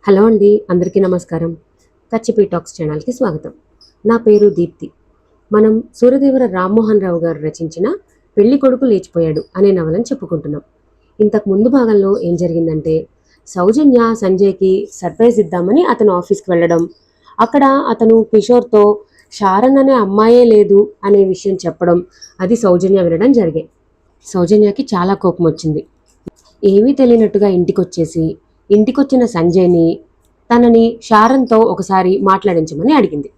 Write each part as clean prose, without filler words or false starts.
Hello అండి, అందరికీ నమస్కారం. కచ్చిపి టాక్స్ ఛానల్కి స్వాగతం. నా పేరు దీప్తి. మనం సూర్యదేవర రామ్మోహన్ రావు గారు రచించిన పెళ్లి కొడుకు లేచిపోయాడు అనే నవలను చెప్పుకుంటున్నాం. ఇంతకు ముందు భాగంలో ఏం జరిగిందంటే, సౌజన్య సంజయ్కి సర్ప్రైజ్ ఇద్దామని అతను ఆఫీస్కి వెళ్ళడం, అక్కడ అతను కిషోర్తో షారన్ అనే అమ్మాయే లేదు అనే విషయం చెప్పడం, అది సౌజన్య వినడం జరిగాయి. సౌజన్యకి చాలా కోపం వచ్చింది. ఏమీ తెలియనట్టుగా ఇంటికొచ్చిన సంజయ్ని తనని షారన్తో ఒకసారి మాట్లాడించమని అడిగింది.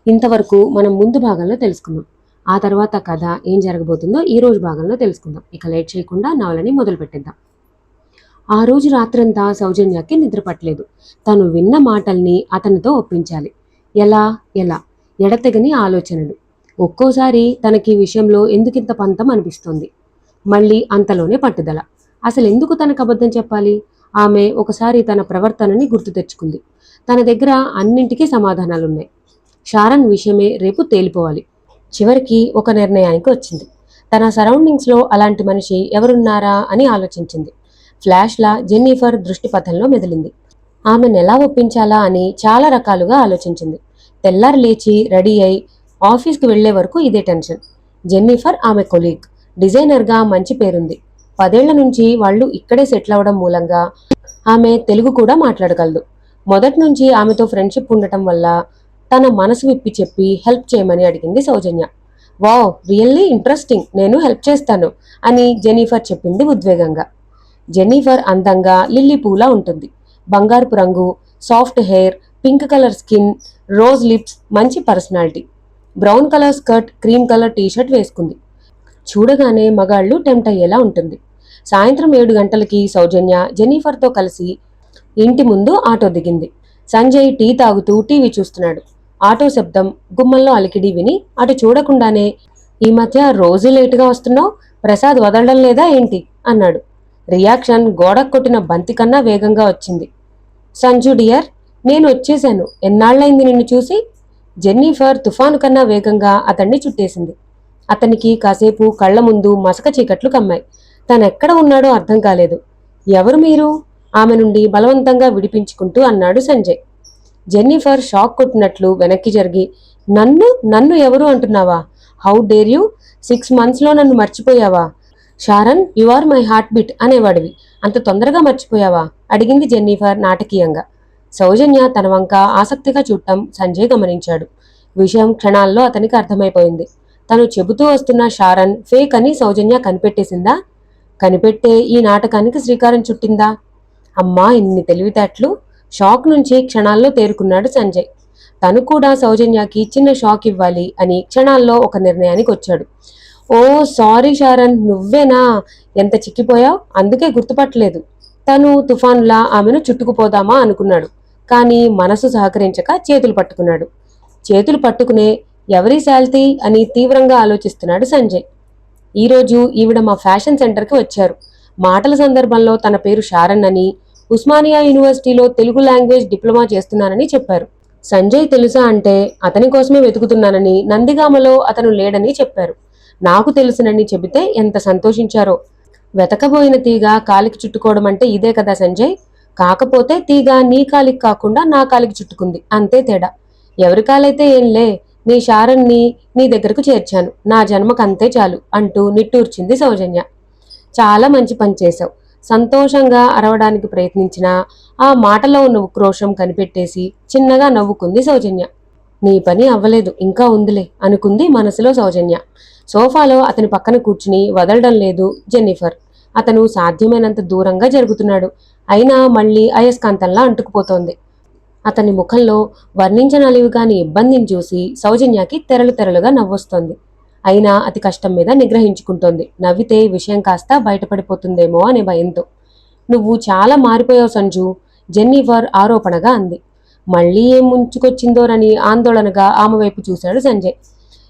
ఇంతవరకు మనం ముందు భాగంలో తెలుసుకున్నాం. ఆ తర్వాత కథ ఏం జరగబోతుందో ఈ రోజు భాగంలో తెలుసుకుందాం. ఇక లేట్ చేయకుండా నవలని మొదలు పెట్టేద్దాం. ఆ రోజు రాత్రంతా సౌజన్యకి నిద్ర పట్టలేదు. తను విన్న మాటల్ని అతనితో ఒప్పించాలి. ఎలా ఎలా ఎడతెగని ఆలోచనలు. ఒక్కోసారి తనకి విషయంలో ఎందుకింత పంతం అనిపిస్తోంది. మళ్ళీ అంతలోనే పట్టుదల. అసలు ఎందుకు తనకు అబద్ధం చెప్పాలి? ఆమె ఒకసారి తన ప్రవర్తనని గుర్తు తెచ్చుకుంది. తన దగ్గర అన్నింటికీ సమాధానాలున్నాయి. షారన్ విషయమే రేపు తేలిపోవాలి. చివరికి ఒక నిర్ణయానికి వచ్చింది. తన సరౌండింగ్స్లో అలాంటి మనిషి ఎవరున్నారా అని ఆలోచించింది. ఫ్లాష్లా జెన్నిఫర్ దృష్టిపథంలో మెదిలింది. ఆమెను ఎలా ఒప్పించాలా అని చాలా రకాలుగా ఆలోచించింది. తెల్లారి లేచి రెడీ అయి ఆఫీస్కి వెళ్లే వరకు ఇదే టెన్షన్. జెన్నిఫర్ ఆమె కొలీగ్, డిజైనర్గా మంచి పేరుంది. 10 ఏళ్ల నుంచి వాళ్ళు ఇక్కడే సెటిల్ అవడం మూలంగా ఆమె తెలుగు కూడా మాట్లాడగలదు. మొదటి నుంచి ఆమెతో ఫ్రెండ్షిప్ ఉండటం వల్ల తన మనసు విప్పి చెప్పి హెల్ప్ చేయమని అడిగింది సౌజన్య. వావ్, రియల్లీ ఇంట్రెస్టింగ్, నేను హెల్ప్ చేస్తాను అని జెన్నిఫర్ చెప్పింది ఉద్వేగంగా. జెన్నిఫర్ అందంగా లిల్లీ పూలా ఉంటుంది. బంగారుపు రంగు, soft hair, pink colour skin, rose lips, మంచి personality. Brown colour skirt, cream colour T shirt వేసుకుంది. చూడగానే మగాళ్ళు టెంప్ట్ అయ్యేలా ఉంటుంది. సాయంత్రం 7 గంటలకి సౌజన్య జెన్నిఫర్తో కలిసి ఇంటి ముందు ఆటో దిగింది. సంజయ్ టీ తాగుతూ టీవీ చూస్తున్నాడు. ఆటో శబ్దం, గుమ్మంలో అలికిడి విని అటు చూడకుండానే, ఈ మధ్య రోజు లేటుగా వస్తున్నావు, ప్రసాద్ వదలడం లేదా ఏంటి అన్నాడు. రియాక్షన్ గోడకు కొట్టిన బంతి కన్నా వేగంగా వచ్చింది. సంజు డియర్, నేను వచ్చేశాను, ఎన్నాళ్లైంది నిన్ను చూసి. జెన్నిఫర్ తుఫాను కన్నా వేగంగా అతన్ని చుట్టేసింది. అతనికి కాసేపు కళ్ల ముందు మసక చీకట్లు కమ్మాయి. తనెక్కడ ఉన్నాడో అర్థం కాలేదు. ఎవరు మీరు? ఆమె నుండి బలవంతంగా విడిపించుకుంటూ అన్నాడు సంజయ్. జెన్నిఫర్ షాక్ కొట్టినట్లు వెనక్కి జరిగి, నన్ను నన్ను ఎవరు అంటున్నావా? How dare you? 6 monthsలో నన్ను మర్చిపోయావా? Sharon, you are my heartbeat అనేవాడివి, అంత తొందరగా మర్చిపోయావా అడిగింది జెన్నిఫర్ నాటకీయంగా. సౌజన్య తన వంక ఆసక్తిగా చూడటం సంజయ్ గమనించాడు. విషయం క్షణాల్లో అతనికి అర్థమైపోయింది. తను చెబుతూ వస్తున్న షారన్ ఫేక్ అని సౌజన్య కనిపెట్టేసిందా? కనిపెట్టే ఈ నాటకానికి శ్రీకారం చుట్టిందా? అమ్మా, ఇన్ని తెలివితేటలు! షాక్ నుంచి క్షణాల్లో తేరుకున్నాడు సంజయ్. తను కూడా సౌజన్యకి చిన్న షాక్ ఇవ్వాలి అని క్షణాల్లో ఒక నిర్ణయానికి వచ్చాడు. ఓ సారీ షారన్, నువ్వేనా? ఎంత చిక్కిపోయావు, అందుకే గుర్తుపట్టలేదు. తను తుఫాన్లా ఆమెను చుట్టుకుపోదామా అనుకున్నాడు. కానీ మనసు సహకరించక చేతులు పట్టుకున్నాడు. చేతులు పట్టుకునే ఎవరి శాల్తీ అని తీవ్రంగా ఆలోచిస్తున్నాడు సంజయ్. ఈరోజు ఈవిడ మా ఫ్యాషన్ సెంటర్కి వచ్చారు. మాటల సందర్భంలో తన పేరు షారన్ అని, ఉస్మానియా యూనివర్సిటీలో తెలుగు లాంగ్వేజ్ డిప్లొమా చేస్తున్నానని చెప్పారు. సంజయ్ తెలుసా అంటే అతని కోసమే వెతుకుతున్నానని, నందిగామలో అతను లేడని చెప్పారు. నాకు తెలుసునని చెబితే ఎంత సంతోషించారో. వెతకబోయిన తీగ కాలికి చుట్టుకోవడం అంటే ఇదే కదా సంజయ్. కాకపోతే తీగ నీ కాలికి కాకుండా నా కాలికి చుట్టుకుంది, అంతే తేడా. ఎవరి కాలైతే ఏంలే, నీ షారన్ని నీ దగ్గరకు చేర్చాను, నా జన్మకంతే చాలు అంటూ నిట్టూర్చింది సౌజన్య. చాలా మంచి పని చేశావు. సంతోషంగా అరవడానికి ప్రయత్నించినా ఆ మాటలో ఉన్న ఉక్రోషం కనిపెట్టేసి చిన్నగా నవ్వుకుంది సౌజన్య. నీ పని అవ్వలేదు, ఇంకా ఉందిలే అనుకుంది మనసులో సౌజన్య. సోఫాలో అతని పక్కన కూర్చుని వదలడం లేదు జెన్నిఫర్. అతను సాధ్యమైనంత దూరంగా జరుగుతున్నాడు. అయినా మళ్ళీ అయస్కాంతంలా అంటుకుపోతోంది. అతని ముఖంలో వర్ణించనలివి కాని ఇబ్బందిని చూసి సౌజన్యకి తెరలు తెరలుగా నవ్వొస్తోంది. అయినా అతి కష్టం మీద నిగ్రహించుకుంటోంది. నవ్వితే విషయం కాస్త బయటపడిపోతుందేమో అనే భయంతో. నువ్వు చాలా మారిపోయావు సంజు, జెన్నిఫర్ ఆరోపణగా అంది. మళ్ళీ ఏం ముంచుకొచ్చిందోనని ఆందోళనగా ఆమె వైపు చూశాడు సంజయ్.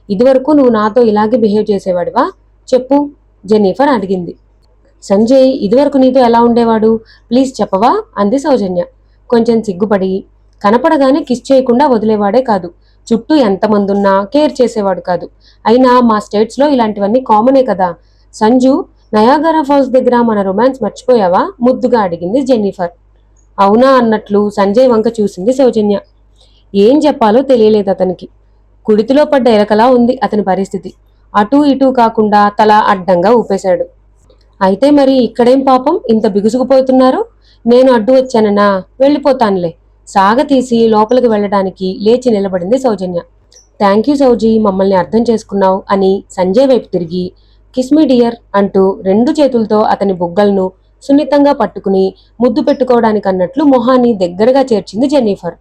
ఇదివరకు నువ్వు నాతో ఇలాగే బిహేవ్ చేసేవాడివా? చెప్పు, జెన్నిఫర్ అడిగింది. సంజయ్ ఇదివరకు నీతో ఎలా ఉండేవాడు, ప్లీజ్ చెప్పవా అంది సౌజన్య కొంచెం సిగ్గుపడి. కనపడగానే కిస్ చేయకుండా వదిలేవాడే కాదు, చుట్టూ ఎంతమందున్నా కేర్ చేసేవాడు కాదు. అయినా మా స్టేట్స్లో ఇలాంటివన్నీ కామనే కదా. సంజు, నయాగరా ఫాల్స్ దగ్గర మన రొమాన్స్ మర్చిపోయావా ముద్దుగా అడిగింది జెన్నిఫర్. అవునా అన్నట్లు సంజయ్ వంక చూసింది సౌజన్య. ఏం చెప్పాలో తెలియలేదు అతనికి. కుడితిలో పడ్డ ఎలకలా ఉంది అతని పరిస్థితి. అటూ ఇటూ కాకుండా తల అడ్డంగా ఊపేశాడు. అయితే మరి ఇక్కడేం పాపం ఇంత బిగుసుకుపోతున్నారు? నేను అడ్డు వచ్చానన్నా? వెళ్ళిపోతానులే. సాగతీసి లోపలికి వెళ్ళడానికి లేచి నిలబడింది సౌజన్య. థ్యాంక్ యూ సౌజీ, మమ్మల్ని అర్థం చేసుకున్నావు అని సంజయ్ వైపు తిరిగి కిస్మీ డియర్ అంటూ రెండు చేతులతో అతని బుగ్గలను సున్నితంగా పట్టుకుని ముద్దు పెట్టుకోవడానికన్నట్లు మొహాన్ని దగ్గరగా చేర్చింది జెన్నిఫర్.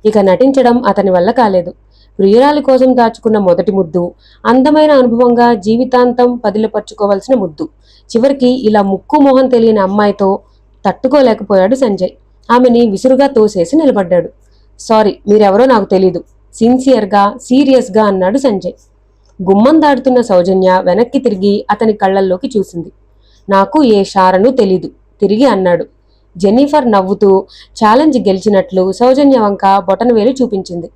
ఇక నటించడం అతని వల్ల కాలేదు. ప్రియురాలి కోసం దాచుకున్న మొదటి ముద్దు, అందమైన అనుభవంగా జీవితాంతం పదిలపరుచుకోవాల్సిన ముద్దు, చివరికి ఇలా ముక్కు మొహం తెలియని అమ్మాయితో తట్టుకోలేకపోయాడు సంజయ్. ఆమెని విసురుగా తోసేసి నిలబడ్డాడు. సారీ, మీరెవరో నాకు తెలీదు, సిన్సియర్గా సీరియస్గా అన్నాడు సంజయ్. గుమ్మం దాటుతున్న సౌజన్య వెనక్కి తిరిగి అతని కళ్లల్లోకి చూసింది. నాకు ఏ షారను తెలీదు తిరిగి అన్నాడు. జెన్నిఫర్ నవ్వుతూ ఛాలెంజ్ గెలిచినట్లు సౌజన్య వంక బొటనవేలు చూపించింది.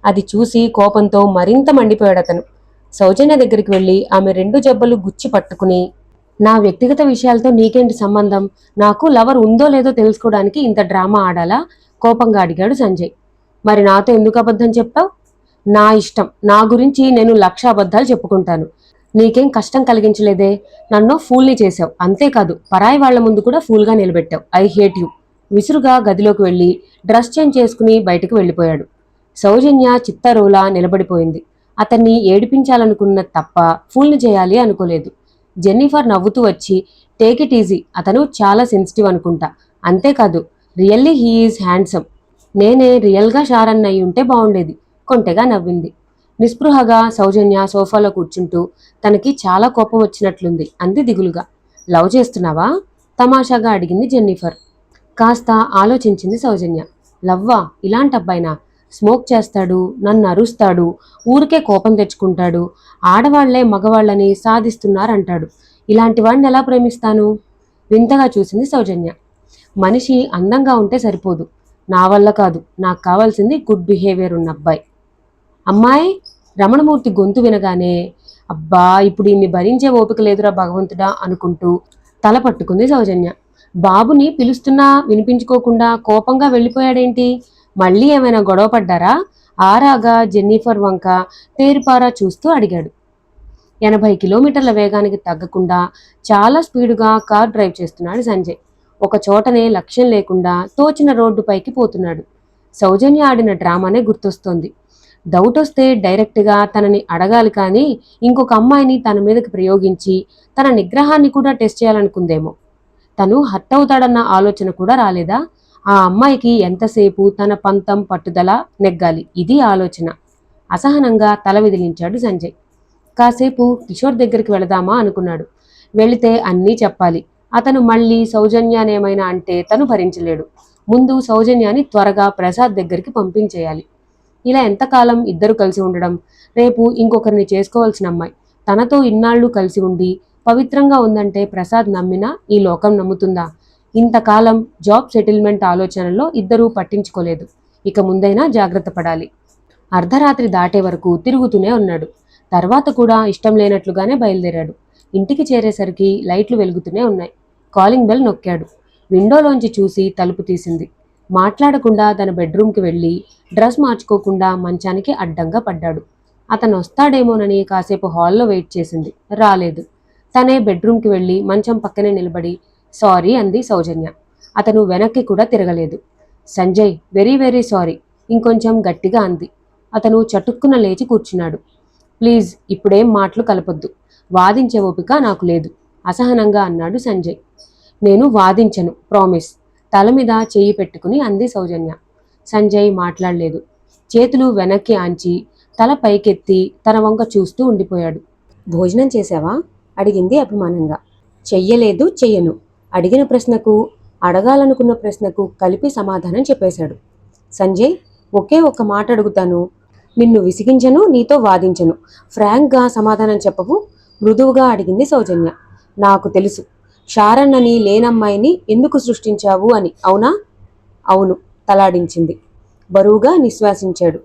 అది చూసి కోపంతో మరింత మండిపోయాడతను. సౌజన్య దగ్గరికి వెళ్లి ఆమె రెండు జబ్బలు గుచ్చి పట్టుకుని, నా వ్యక్తిగత విషయాలతో నీకేంటి సంబంధం? నాకు లవర్ ఉందో లేదో తెలుసుకోవడానికి ఇంత డ్రామా ఆడాలా? కోపంగా అడిగాడు సంజయ్. మరి నాతో ఎందుకు అబద్ధం చెప్పావు? నా ఇష్టం, నా గురించి నేను 1,00,000 అబద్ధాలు చెప్పుకుంటాను. నీకేం కష్టం కలిగించలేదే. నన్ను ఫూల్ని చేశావు. అంతేకాదు పరాయి వాళ్ల ముందు కూడా ఫూల్గా నిలబెట్టావు. I hate you. విసురుగా గదిలోకి వెళ్లి డ్రెస్ చేంజ్ చేసుకుని బయటకు వెళ్లిపోయాడు. సౌజన్య చిత్తరువులా నిలబడిపోయింది. అతన్ని ఏడిపించాలనుకున్న తప్ప ఫూల్ని చేయాలి అనుకోలేదు. జెన్నిఫర్ నవ్వుతూ వచ్చి, టేక్ ఇట్ ఈజీ, అతను చాలా సెన్సిటివ్ అనుకుంటా. అంతేకాదు రియల్లీ హీ ఈజ్ హ్యాండ్సమ్. నేనే రియల్గా షారన్ అయి ఉంటే బాగుండేది. కొంటెగా నవ్వింది. నిస్పృహగా సౌజన్య సోఫాలో కూర్చుంటూ తనకి చాలా కోపం వచ్చినట్లుంది అంది దిగులుగా. లవ్ చేస్తున్నావా? తమాషాగా అడిగింది జెన్నిఫర్. కాస్త ఆలోచించింది సౌజన్య. లవ్వా? ఇలాంటి అబ్బాయినా? స్మోక్ చేస్తాడు, నన్ను అరుస్తాడు, ఊరికే కోపం తెచ్చుకుంటాడు, ఆడవాళ్లే మగవాళ్ళని సాధిస్తున్నారంటాడు. ఇలాంటి వాడిని ఎలా ప్రేమిస్తాను? వింతగా చూసింది సౌజన్య. మనిషి అందంగా ఉంటే సరిపోదు. నా వల్ల కాదు. నాకు కావాల్సింది గుడ్ బిహేవియర్ ఉన్న అబ్బాయి. అమ్మాయి? రమణమూర్తి గొంతు వినగానే, అబ్బా ఇప్పుడు ఇన్ని భరించే ఓపిక లేదురా భగవంతుడా అనుకుంటూ తల పట్టుకుంది సౌజన్య. బాబుని పిలుస్తున్నా వినిపించుకోకుండా కోపంగా వెళ్ళిపోయాడేంటి? మళ్ళీ ఏమైనా గొడవ పడ్డారా? ఆరాగా జెన్నిఫర్ వంక తేరిపారా చూస్తూ అడిగాడు. 80 కిలోమీటర్ల వేగానికి తగ్గకుండా చాలా స్పీడుగా కార్ డ్రైవ్ చేస్తున్నాడు సంజయ్. ఒక చోటనే లక్ష్యం లేకుండా తోచిన రోడ్డుపైకి పోతున్నాడు. సౌజన్య ఆడిన డ్రామానే గుర్తొస్తోంది. డౌట్ వస్తే డైరెక్ట్గా తనని అడగాలి కానీ ఇంకొక అమ్మాయిని తన మీదకి ప్రయోగించి తన నిగ్రహాన్ని కూడా టెస్ట్ చేయాలనుకుందేమో. తను హర్ట్ అవుతాడన్న ఆలోచన కూడా రాలేదా? ఆ అమ్మాయికి ఎంతసేపు తన పంతం పట్టుదల నెగ్గాలి, ఇది ఆలోచన. అసహనంగా తల విదిలించాడు సంజయ్. కాసేపు కిషోర్ దగ్గరికి వెళదామా అనుకున్నాడు. వెళితే అన్నీ చెప్పాలి. అతను మళ్ళీ సౌజన్యానేమైనా అంటే తను భరించలేడు. ముందు సౌజన్యాన్ని త్వరగా ప్రసాద్ దగ్గరికి పంపించేయాలి. ఇలా ఎంతకాలం ఇద్దరు కలిసి ఉండడం? రేపు ఇంకొకరిని చేసుకోవాల్సిన అమ్మాయి తనతో ఇన్నాళ్ళు కలిసి ఉండి పవిత్రంగా ఉందంటే ప్రసాద్ నమ్మినా ఈ లోకం నమ్ముతుందా? ఇంతకాలం జాబ్ సెటిల్మెంట్ ఆలోచనలో ఇద్దరూ పట్టించుకోలేదు. ఇక ముందైనా జాగ్రత్త పడాలి. అర్ధరాత్రి దాటే వరకు తిరుగుతూనే ఉన్నాడు. తర్వాత కూడా ఇష్టం లేనట్లుగానే బయలుదేరాడు. ఇంటికి చేరేసరికి లైట్లు వెలుగుతూనే ఉన్నాయి. Calling bell నొక్కాడు. విండోలోంచి చూసి తలుపు తీసింది. మాట్లాడకుండా తన బెడ్రూమ్కి వెళ్ళి డ్రెస్ మార్చుకోకుండా మంచానికి అడ్డంగా పడ్డాడు. అతను వస్తాడేమోనని కాసేపు హాల్లో వెయిట్ చేసింది. రాలేదు. తనే బెడ్రూమ్కి వెళ్ళి మంచం పక్కనే నిలబడి సారీ అంది సౌజన్య. అతను వెనక్కి కూడా తిరగలేదు. సంజయ్, వెరీ వెరీ సారీ ఇంకొంచెం గట్టిగా అంది. అతను చటుక్కున లేచి కూర్చున్నాడు. ప్లీజ్ ఇప్పుడేం మాటలు కలపొద్దు. వాదించే ఓపిక నాకు లేదు అసహనంగా అన్నాడు సంజయ్. నేను వాదించను, ప్రామిస్ తల మీద చెయ్యి పెట్టుకుని అంది సౌజన్య. సంజయ్ మాట్లాడలేదు. చేతులు వెనక్కి ఆంచి తల పైకెత్తి తన వంక చూస్తూ ఉండిపోయాడు. భోజనం చేశావా? అడిగింది అభిమానంగా. చెయ్యలేదు, చెయ్యను. అడిగిన ప్రశ్నకు అడగాలనుకున్న ప్రశ్నకు కలిపి సమాధానం చెప్పేశాడు. సంజయ్, ఒకే ఒక్క మాట అడుగుతాను. నిన్ను విసిగించను, నీతో వాదించను. ఫ్రాంక్గా సమాధానం చెప్పవు? మృదువుగా అడిగింది సౌజన్య. నాకు తెలుసు, షారన్నని లేనమ్మాయిని ఎందుకు సృష్టించావు అని. అవునా? అవును తలాడించింది. బరువుగా నిశ్వాసించాడు.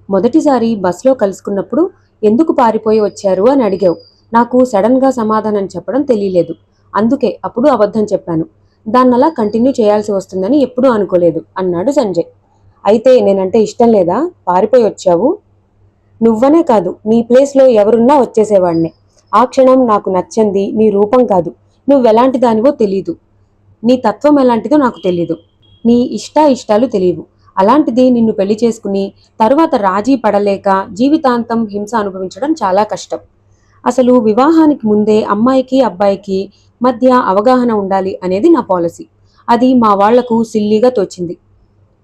మొదటిసారి బస్లో కలుసుకున్నప్పుడు ఎందుకు పారిపోయి వచ్చారు అని అడిగావు. నాకు సడన్గా సమాధానం చెప్పడం తెలియలేదు. అందుకే అప్పుడు అబద్ధం చెప్పాను. దాన్నలా కంటిన్యూ చేయాల్సి వస్తుందని ఎప్పుడూ అనుకోలేదు అన్నాడు సంజయ్. అయితే నేనంటే ఇష్టం లేదా? పారిపోయి వచ్చావు? నువ్వనే కాదు, నీ ప్లేస్లో ఎవరున్నా వచ్చేసేవాణ్ణే. ఆ క్షణం నాకు నచ్చింది నీ రూపం కాదు, నువ్వెలాంటి దానివో తెలీదు, నీ తత్వం ఎలాంటిదో నాకు తెలీదు, నీ ఇష్టాలు తెలియవు. అలాంటిది నిన్ను పెళ్లి చేసుకుని తరువాత రాజీ పడలేక జీవితాంతం హింస అనుభవించడం చాలా కష్టం. అసలు వివాహానికి ముందే అమ్మాయికి అబ్బాయికి మధ్య అవగాహన ఉండాలి అనేది నా పాలసీ. అది మా వాళ్లకు సిల్లీగా తోచింది.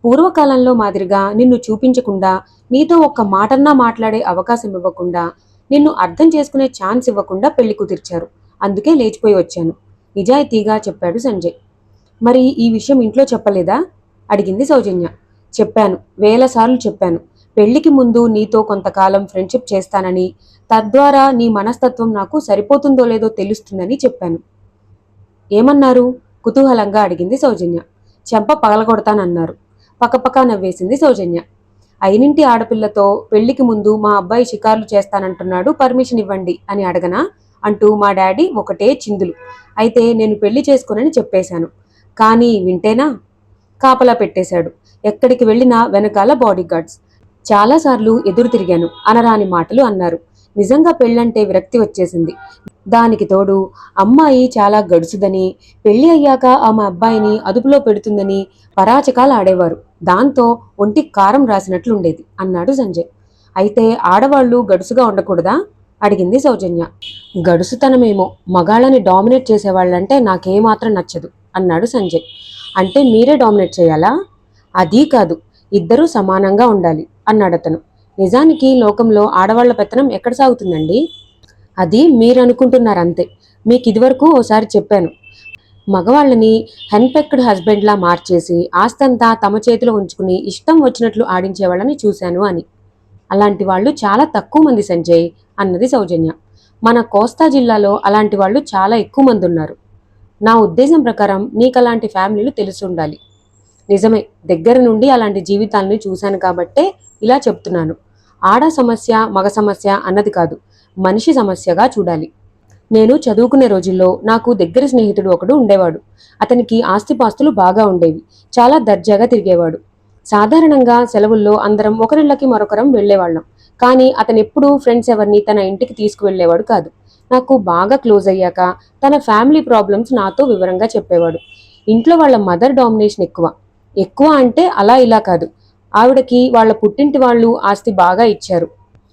పూర్వకాలంలో మాదిరిగా నిన్ను చూపించకుండా, నీతో ఒక్క మాటన్నా మాట్లాడే అవకాశం ఇవ్వకుండా, నిన్ను అర్థం చేసుకునే ఛాన్స్ ఇవ్వకుండా పెళ్లి కుదిర్చారు. అందుకే లేచిపోయి వచ్చాను, నిజాయితీగా చెప్పాడు సంజయ్. మరి ఈ విషయం ఇంట్లో చెప్పలేదా? అడిగింది సౌజన్య. చెప్పాను, వేలసార్లు చెప్పాను. పెళ్లికి ముందు నీతో కొంతకాలం ఫ్రెండ్షిప్ చేస్తానని, తద్వారా నీ మనస్తత్వం నాకు సరిపోతుందో లేదో తెలుస్తుందని చెప్పాను. ఏమన్నారు? కుతూహలంగా అడిగింది సౌజన్య. చెంప పగలగొడతానన్నారు. పకపకా నవ్వేసింది సౌజన్య. అయినింటి ఆడపిల్లతో పెళ్లికి ముందు మా అబ్బాయి షికార్లు చేస్తానంటున్నాడు, పర్మిషన్ ఇవ్వండి అని అడగనా అంటూ మా డాడీ ఒకటే చిందులు. అయితే నేను పెళ్లి చేసుకోనని చెప్పేశాను. కానీ వింటేనా? కాపలా పెట్టేశాడు. ఎక్కడికి వెళ్ళినా వెనకాల బాడీగార్డ్స్. చాలాసార్లు ఎదురు తిరిగాను, అనరాని మాటలు అన్నారు. నిజంగా పెళ్ళంటే విరక్తి వచ్చేసింది. దానికి తోడు అమ్మాయి చాలా గడుసుదని, పెళ్లి అయ్యాక ఆమె అబ్బాయిని అదుపులో పెడుతుందని పరాచకాలు ఆడేవారు. దాంతో ఒంటి కారం రాసినట్లుండేది అన్నాడు సంజయ్. అయితే ఆడవాళ్లు గడుసుగా ఉండకూడదా? అడిగింది సౌజన్య. గడుసుతనమేమో, మగాళ్ళని డామినేట్ చేసేవాళ్ళంటే నాకేమాత్రం నచ్చదు అన్నాడు సంజయ్. అంటే మీరే డామినేట్ చేయాలా? అదీ కాదు, ఇద్దరూ సమానంగా ఉండాలి అన్నాడతను. నిజానికి లోకంలో ఆడవాళ్ల పెత్తనం ఎక్కడ సాగుతుందండి? అది మీరనుకుంటున్నారంతే. మీకు ఇదివరకు ఓసారి చెప్పాను, మగవాళ్ళని హెన్పెక్డ్ హస్బెండ్లా మార్చేసి ఆస్తంతా తమ చేతిలో ఉంచుకుని ఇష్టం వచ్చినట్లు ఆడించేవాళ్ళని చూశాను అని. అలాంటి వాళ్ళు చాలా తక్కువ మంది సంజయ్ అన్నది సౌజన్య. మన కోస్తా జిల్లాలో అలాంటి వాళ్ళు చాలా ఎక్కువ మంది ఉన్నారు. నా ఉద్దేశం ప్రకారం నీకలాంటి ఫ్యామిలీలు తెలిసి ఉండాలి. నిజమే, దగ్గర నుండి అలాంటి జీవితాలని చూశాను కాబట్టే ఇలా చెప్తున్నాను. ఆడ సమస్య మగ సమస్య అన్నది కాదు, మనిషి సమస్యగా చూడాలి. నేను చదువుకునే రోజుల్లో నాకు దగ్గర స్నేహితుడు ఒకడు ఉండేవాడు. అతనికి ఆస్తిపాస్తులు బాగా ఉండేవి. చాలా దర్జాగా తిరిగేవాడు. సాధారణంగా సెలవుల్లో అందరం ఒకరిళ్ళకి మరొకరం వెళ్లేవాళ్ళం. కానీ అతనెప్పుడూ ఫ్రెండ్స్ ఎవరిని తన ఇంటికి తీసుకువెళ్లేవాడు కాదు. నాకు బాగా క్లోజ్ అయ్యాక తన ఫ్యామిలీ ప్రాబ్లమ్స్ నాతో వివరంగా చెప్పేవాడు. ఇంట్లో వాళ్ళ మదర్ డామినేషన్ ఎక్కువ. ఎక్కువ అంటే అలా ఇలా కాదు. ఆవిడకి వాళ్ళ పుట్టింటి వాళ్ళు ఆస్తి బాగా ఇచ్చారు.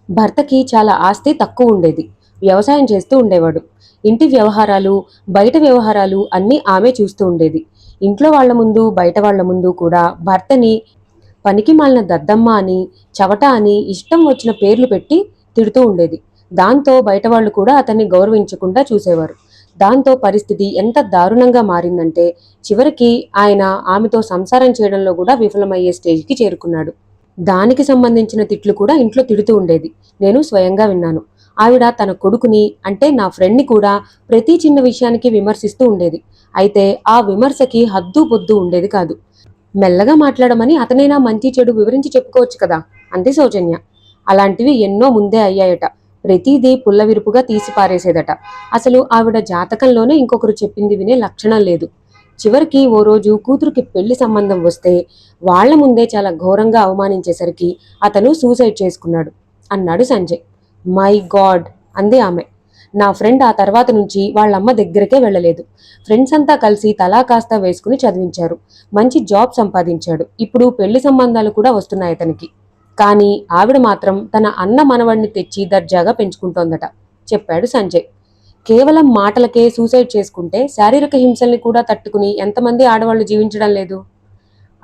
భర్తకి చాలా ఆస్తి తక్కువ ఉండేది. వ్యవసాయం చేస్తూ ఉండేవాడు. ఇంటి వ్యవహారాలు, బయట వ్యవహారాలు అన్నీ ఆమె చూస్తూ ఉండేది. ఇంట్లో వాళ్ల ముందు, బయట వాళ్ల ముందు కూడా భర్తని పనికి మాలిన దద్దమ్మ అని, చవట అని ఇష్టం వచ్చిన పేర్లు పెట్టి తిడుతూ ఉండేది. దాంతో బయట వాళ్ళు కూడా అతన్ని గౌరవించకుండా చూసేవారు. దాంతో పరిస్థితి ఎంత దారుణంగా మారిందంటే చివరికి ఆయన ఆమెతో సంసారం చేయడంలో కూడా విఫలమయ్యే స్టేజ్కి చేరుకున్నాడు. దానికి సంబంధించిన తిట్లు కూడా ఇంట్లో తిడుతూ ఉండేది. నేను స్వయంగా విన్నాను. ఆవిడ తన కొడుకుని, అంటే నా ఫ్రెండ్ని కూడా ప్రతి చిన్న విషయానికి విమర్శిస్తూ ఉండేది. అయితే ఆ విమర్శకి హద్దు పొద్దు ఉండేది కాదు. మెల్లగా మాట్లాడమని అతనైనా మంచి చెడు వివరించి చెప్పుకోవచ్చు కదా అంది సౌజన్య. అలాంటివి ఎన్నో ముందే అయ్యాయట. ప్రతిదీ పుల్లవిరుపుగా తీసి పారేసేదట. అసలు ఆవిడ జాతకంలోనే ఇంకొకరు చెప్పింది వినే లక్షణం లేదు. చివరికి ఓ రోజు కూతురుకి పెళ్లి సంబంధం వస్తే వాళ్ల ముందే చాలా ఘోరంగా అవమానించేసరికి అతను సూసైడ్ చేసుకున్నాడు అన్నాడు సంజయ్. మై గాడ్ అంది ఆమె. నా ఫ్రెండ్ ఆ తర్వాత నుంచి వాళ్ళమ్మ దగ్గరకే వెళ్ళలేదు. ఫ్రెండ్స్ అంతా కలిసి తలా కాస్త వేసుకుని చదివించారు. మంచి జాబ్ సంపాదించాడు. ఇప్పుడు పెళ్లి సంబంధాలు కూడా వస్తున్నాయి అతనికి. కానీ ఆవిడ మాత్రం తన అన్న మనవణ్ణి తెచ్చి దర్జాగా పెంచుకుంటోందట చెప్పాడు సంజయ్. కేవలం మాటలకే సూసైడ్ చేసుకుంటే శారీరక హింసల్ని కూడా తట్టుకుని ఎంతమంది ఆడవాళ్లు జీవించడం లేదు?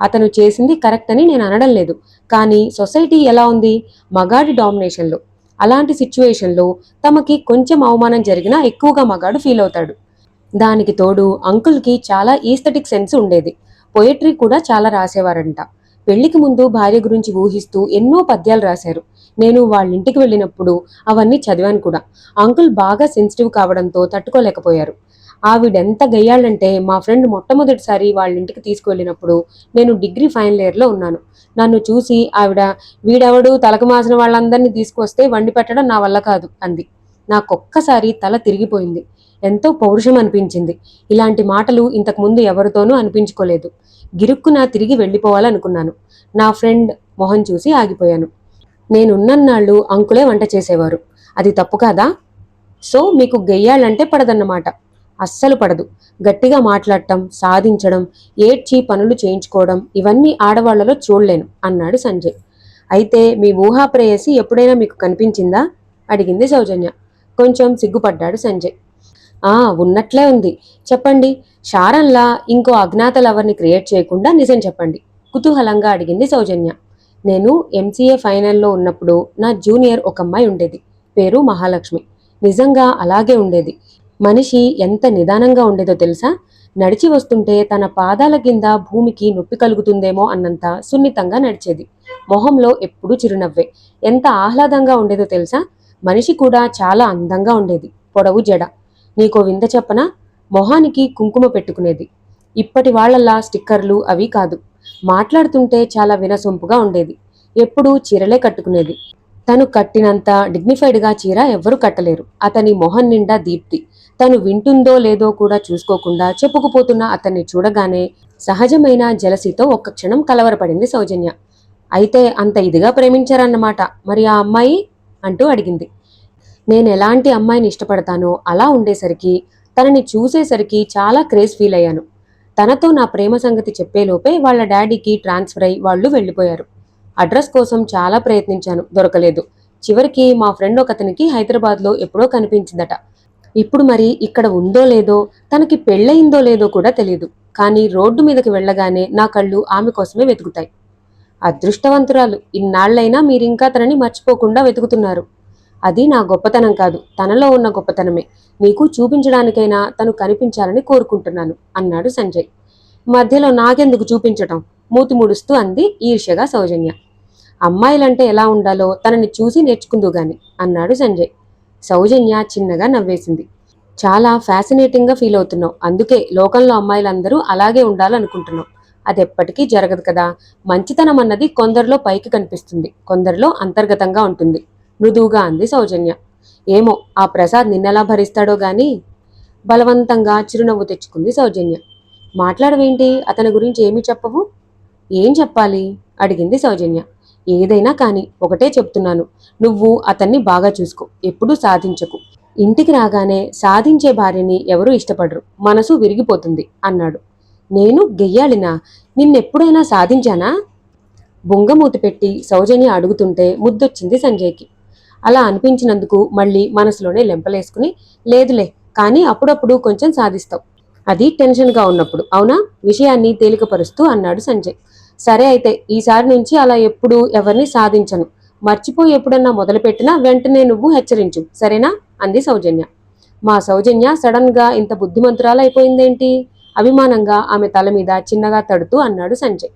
అతను చేసింది కరెక్ట్ అని నేను అనడం లేదు. కానీ సొసైటీ ఎలా ఉంది? మగాడి డామినేషన్లో. అలాంటి సిచ్యువేషన్లో తమకి కొంచెం అవమానం జరిగినా ఎక్కువగా మగాడు ఫీల్ అవుతాడు. దానికి తోడు అంకుల్కి చాలా ఈస్థెటిక్ సెన్స్ ఉండేది. పొయట్రీ కూడా చాలా రాసేవారంట. పెళ్లికి ముందు భార్య గురించి ఊహిస్తూ ఎన్నో పద్యాలు రాశారు. నేను వాళ్ళింటికి వెళ్ళినప్పుడు అవన్నీ చదివాను కూడా. అంకుల్ బాగా సెన్సిటివ్ కావడంతో తట్టుకోలేకపోయారు. ఆవిడెంత గయ్యాళ్ళంటే మా ఫ్రెండ్ మొట్టమొదటిసారి వాళ్ళింటికి తీసుకువెళ్ళినప్పుడు నేను డిగ్రీ ఫైనల్ ఇయర్లో ఉన్నాను. నన్ను చూసి ఆవిడ, వీడెవడు తలకు మాసిన వాళ్ళందరినీ తీసుకొస్తే వండి పెట్టడం నా వల్ల కాదు అంది. నాకొక్కసారి తల తిరిగిపోయింది. ఎంతో పౌరుషం అనిపించింది. ఇలాంటి మాటలు ఇంతకుముందు ఎవరితోనూ అనిపించుకోలేదు. గిరుక్కున తిరిగి వెళ్ళిపోవాలనుకున్నాను. నా ఫ్రెండ్ మొహం చూసి ఆగిపోయాను. నేనున్నన్నాళ్ళు అంకులే వంట చేసేవారు. అది తప్పు కాదా? సో మీకు గెయ్యాలంటే పడదన్నమాట. అస్సలు పడదు. గట్టిగా మాట్లాడటం, సాధించడం, ఏడ్చి పనులు చేయించుకోవడం ఇవన్నీ ఆడవాళ్లలో చూడలేను అన్నాడు సంజయ్. అయితే మీ ఊహా ప్రేయసి ఎప్పుడైనా మీకు కనిపించిందా? అడిగింది సౌజన్య. కొంచెం సిగ్గుపడ్డాడు సంజయ్. ఉన్నట్లే ఉంది. చెప్పండి. షారన్లా ఇంకో అజ్ఞాత లవర్ని క్రియేట్ చేయకుండా నిజం చెప్పండి కుతూహలంగా అడిగింది సౌజన్య. నేను ఎంసీఏ ఫైనల్లో ఉన్నప్పుడు నా జూనియర్ ఒక అమ్మాయి ఉండేది. పేరు మహాలక్ష్మి. నిజంగా అలాగే ఉండేది. మనిషి ఎంత నిదానంగా ఉండేదో తెలుసా? నడిచి వస్తుంటే తన పాదాల కింద భూమికి నొప్పి కలుగుతుందేమో అన్నంత సున్నితంగా నడిచేది. మొహంలో ఎప్పుడూ చిరునవ్వే. ఎంత ఆహ్లాదంగా ఉండేదో తెలుసా? మనిషి కూడా చాలా అందంగా ఉండేది. పొడవు జడ. నీకో వింత చెప్పనా? మొహానికి కుంకుమ పెట్టుకునేది. ఇప్పటి వాళ్లలా స్టిక్కర్లు అవి కాదు. మాట్లాడుతుంటే చాలా వినసొంపుగా ఉండేది. ఎప్పుడూ చీరలే కట్టుకునేది. తను కట్టినంత డిగ్నిఫైడ్గా చీర ఎవ్వరూ కట్టలేరు. అతని మొహం నిండా దీప్తి. తను వింటుందో లేదో కూడా చూసుకోకుండా చెప్పుకుపోతున్న అతన్ని చూడగానే సహజమైన జలసితో ఒక్క క్షణం కలవరపడింది సౌజన్య. అయితే అంత ఇదిగా ప్రేమించారన్నమాట మరి ఆ అమ్మాయి? అంటూ అడిగింది. నేనెలాంటి అమ్మాయిని ఇష్టపడతానో అలా ఉండేసరికి, తనని చూసేసరికి చాలా క్రేజ్ ఫీల్ అయ్యాను. తనతో నా ప్రేమ సంగతి చెప్పేలోపే వాళ్ళ డాడీకి ట్రాన్స్ఫర్ అయి వాళ్ళు వెళ్ళిపోయారు. అడ్రస్ కోసం చాలా ప్రయత్నించాను, దొరకలేదు. చివరికి మా ఫ్రెండ్ ఒకతనికి హైదరాబాద్లో ఎప్పుడో కనిపించిందట. ఇప్పుడు మరి ఇక్కడ ఉందో లేదో, తనకి పెళ్ళయిందో లేదో కూడా తెలియదు. కానీ రోడ్డు మీదకి వెళ్ళగానే నా కళ్ళు ఆమె కోసమే వెతుకుతాయి. అదృష్టవంతురాలు. ఇన్నాళ్లైనా మీరింకా తనని మర్చిపోకుండా వెతుకుతున్నారు. అది నా గొప్పతనం కాదు, తనలో ఉన్న గొప్పతనమే. నీకు చూపించడానికైనా తను కనిపించాలని కోరుకుంటున్నాను అన్నాడు సంజయ్. మధ్యలో నాకెందుకు చూపించటం? మూతి ముడుస్తూ అంది ఈర్ష్యగా సౌజన్య. అమ్మాయిలంటే ఎలా ఉండాలో తనని చూసి నేర్చుకుందుగాని అన్నాడు సంజయ్. సౌజన్య చిన్నగా నవ్వేసింది. చాలా ఫ్యాసినేటింగ్గా ఫీల్ అవుతున్నావు. అందుకే లోకంలో అమ్మాయిలందరూ అలాగే ఉండాలనుకుంటున్నావు. అదెప్పటికీ జరగదు కదా. మంచితనం అన్నది కొందరిలో పైకి కనిపిస్తుంది, కొందరిలో అంతర్గతంగా ఉంటుంది మృదువుగా అంది సౌజన్య. ఏమో ఆ ప్రసాద్ నిన్నెలా భరిస్తాడో గాని. బలవంతంగా చిరునవ్వు తెచ్చుకుంది సౌజన్య. మాట్లాడవేంటి? అతని గురించి ఏమీ చెప్పవు? ఏం చెప్పాలి? అడిగింది సౌజన్య. ఏదైనా కాని ఒకటే చెప్తున్నాను. నువ్వు అతన్ని బాగా చూసుకో. ఎప్పుడూ సాధించకు. ఇంటికి రాగానే సాధించే భార్యని ఎవరూ ఇష్టపడరు. మనసు విరిగిపోతుంది అన్నాడు. నేను గెయ్యాలినా? నిన్నెప్పుడైనా సాధించానా? బుంగమూతి పెట్టి సౌజన్య అడుగుతుంటే ముద్దొచ్చింది సంజయ్కి. అలా అనిపించినందుకు మళ్ళీ మనసులోనే లెంపలేసుకుని, లేదులే, కానీ అప్పుడప్పుడు కొంచెం సాధిస్తావు. అది టెన్షన్గా ఉన్నప్పుడు, అవునా? విషయాన్ని తేలికపరుస్తూ అన్నాడు సంజయ్. సరే అయితే ఈసారి నుంచి అలా ఎప్పుడూ ఎవరిని సాధించను. మర్చిపోయి ఎప్పుడన్నా మొదలుపెట్టినా వెంటనే నువ్వు హెచ్చరించు, సరేనా? అంది సౌజన్య. మా సౌజన్య సడన్ గా ఇంత బుద్ధిమంతురాలైపోయిందేంటి? అభిమానంగా ఆమె తల మీద చిన్నగా తడుతూ అన్నాడు సంజయ్.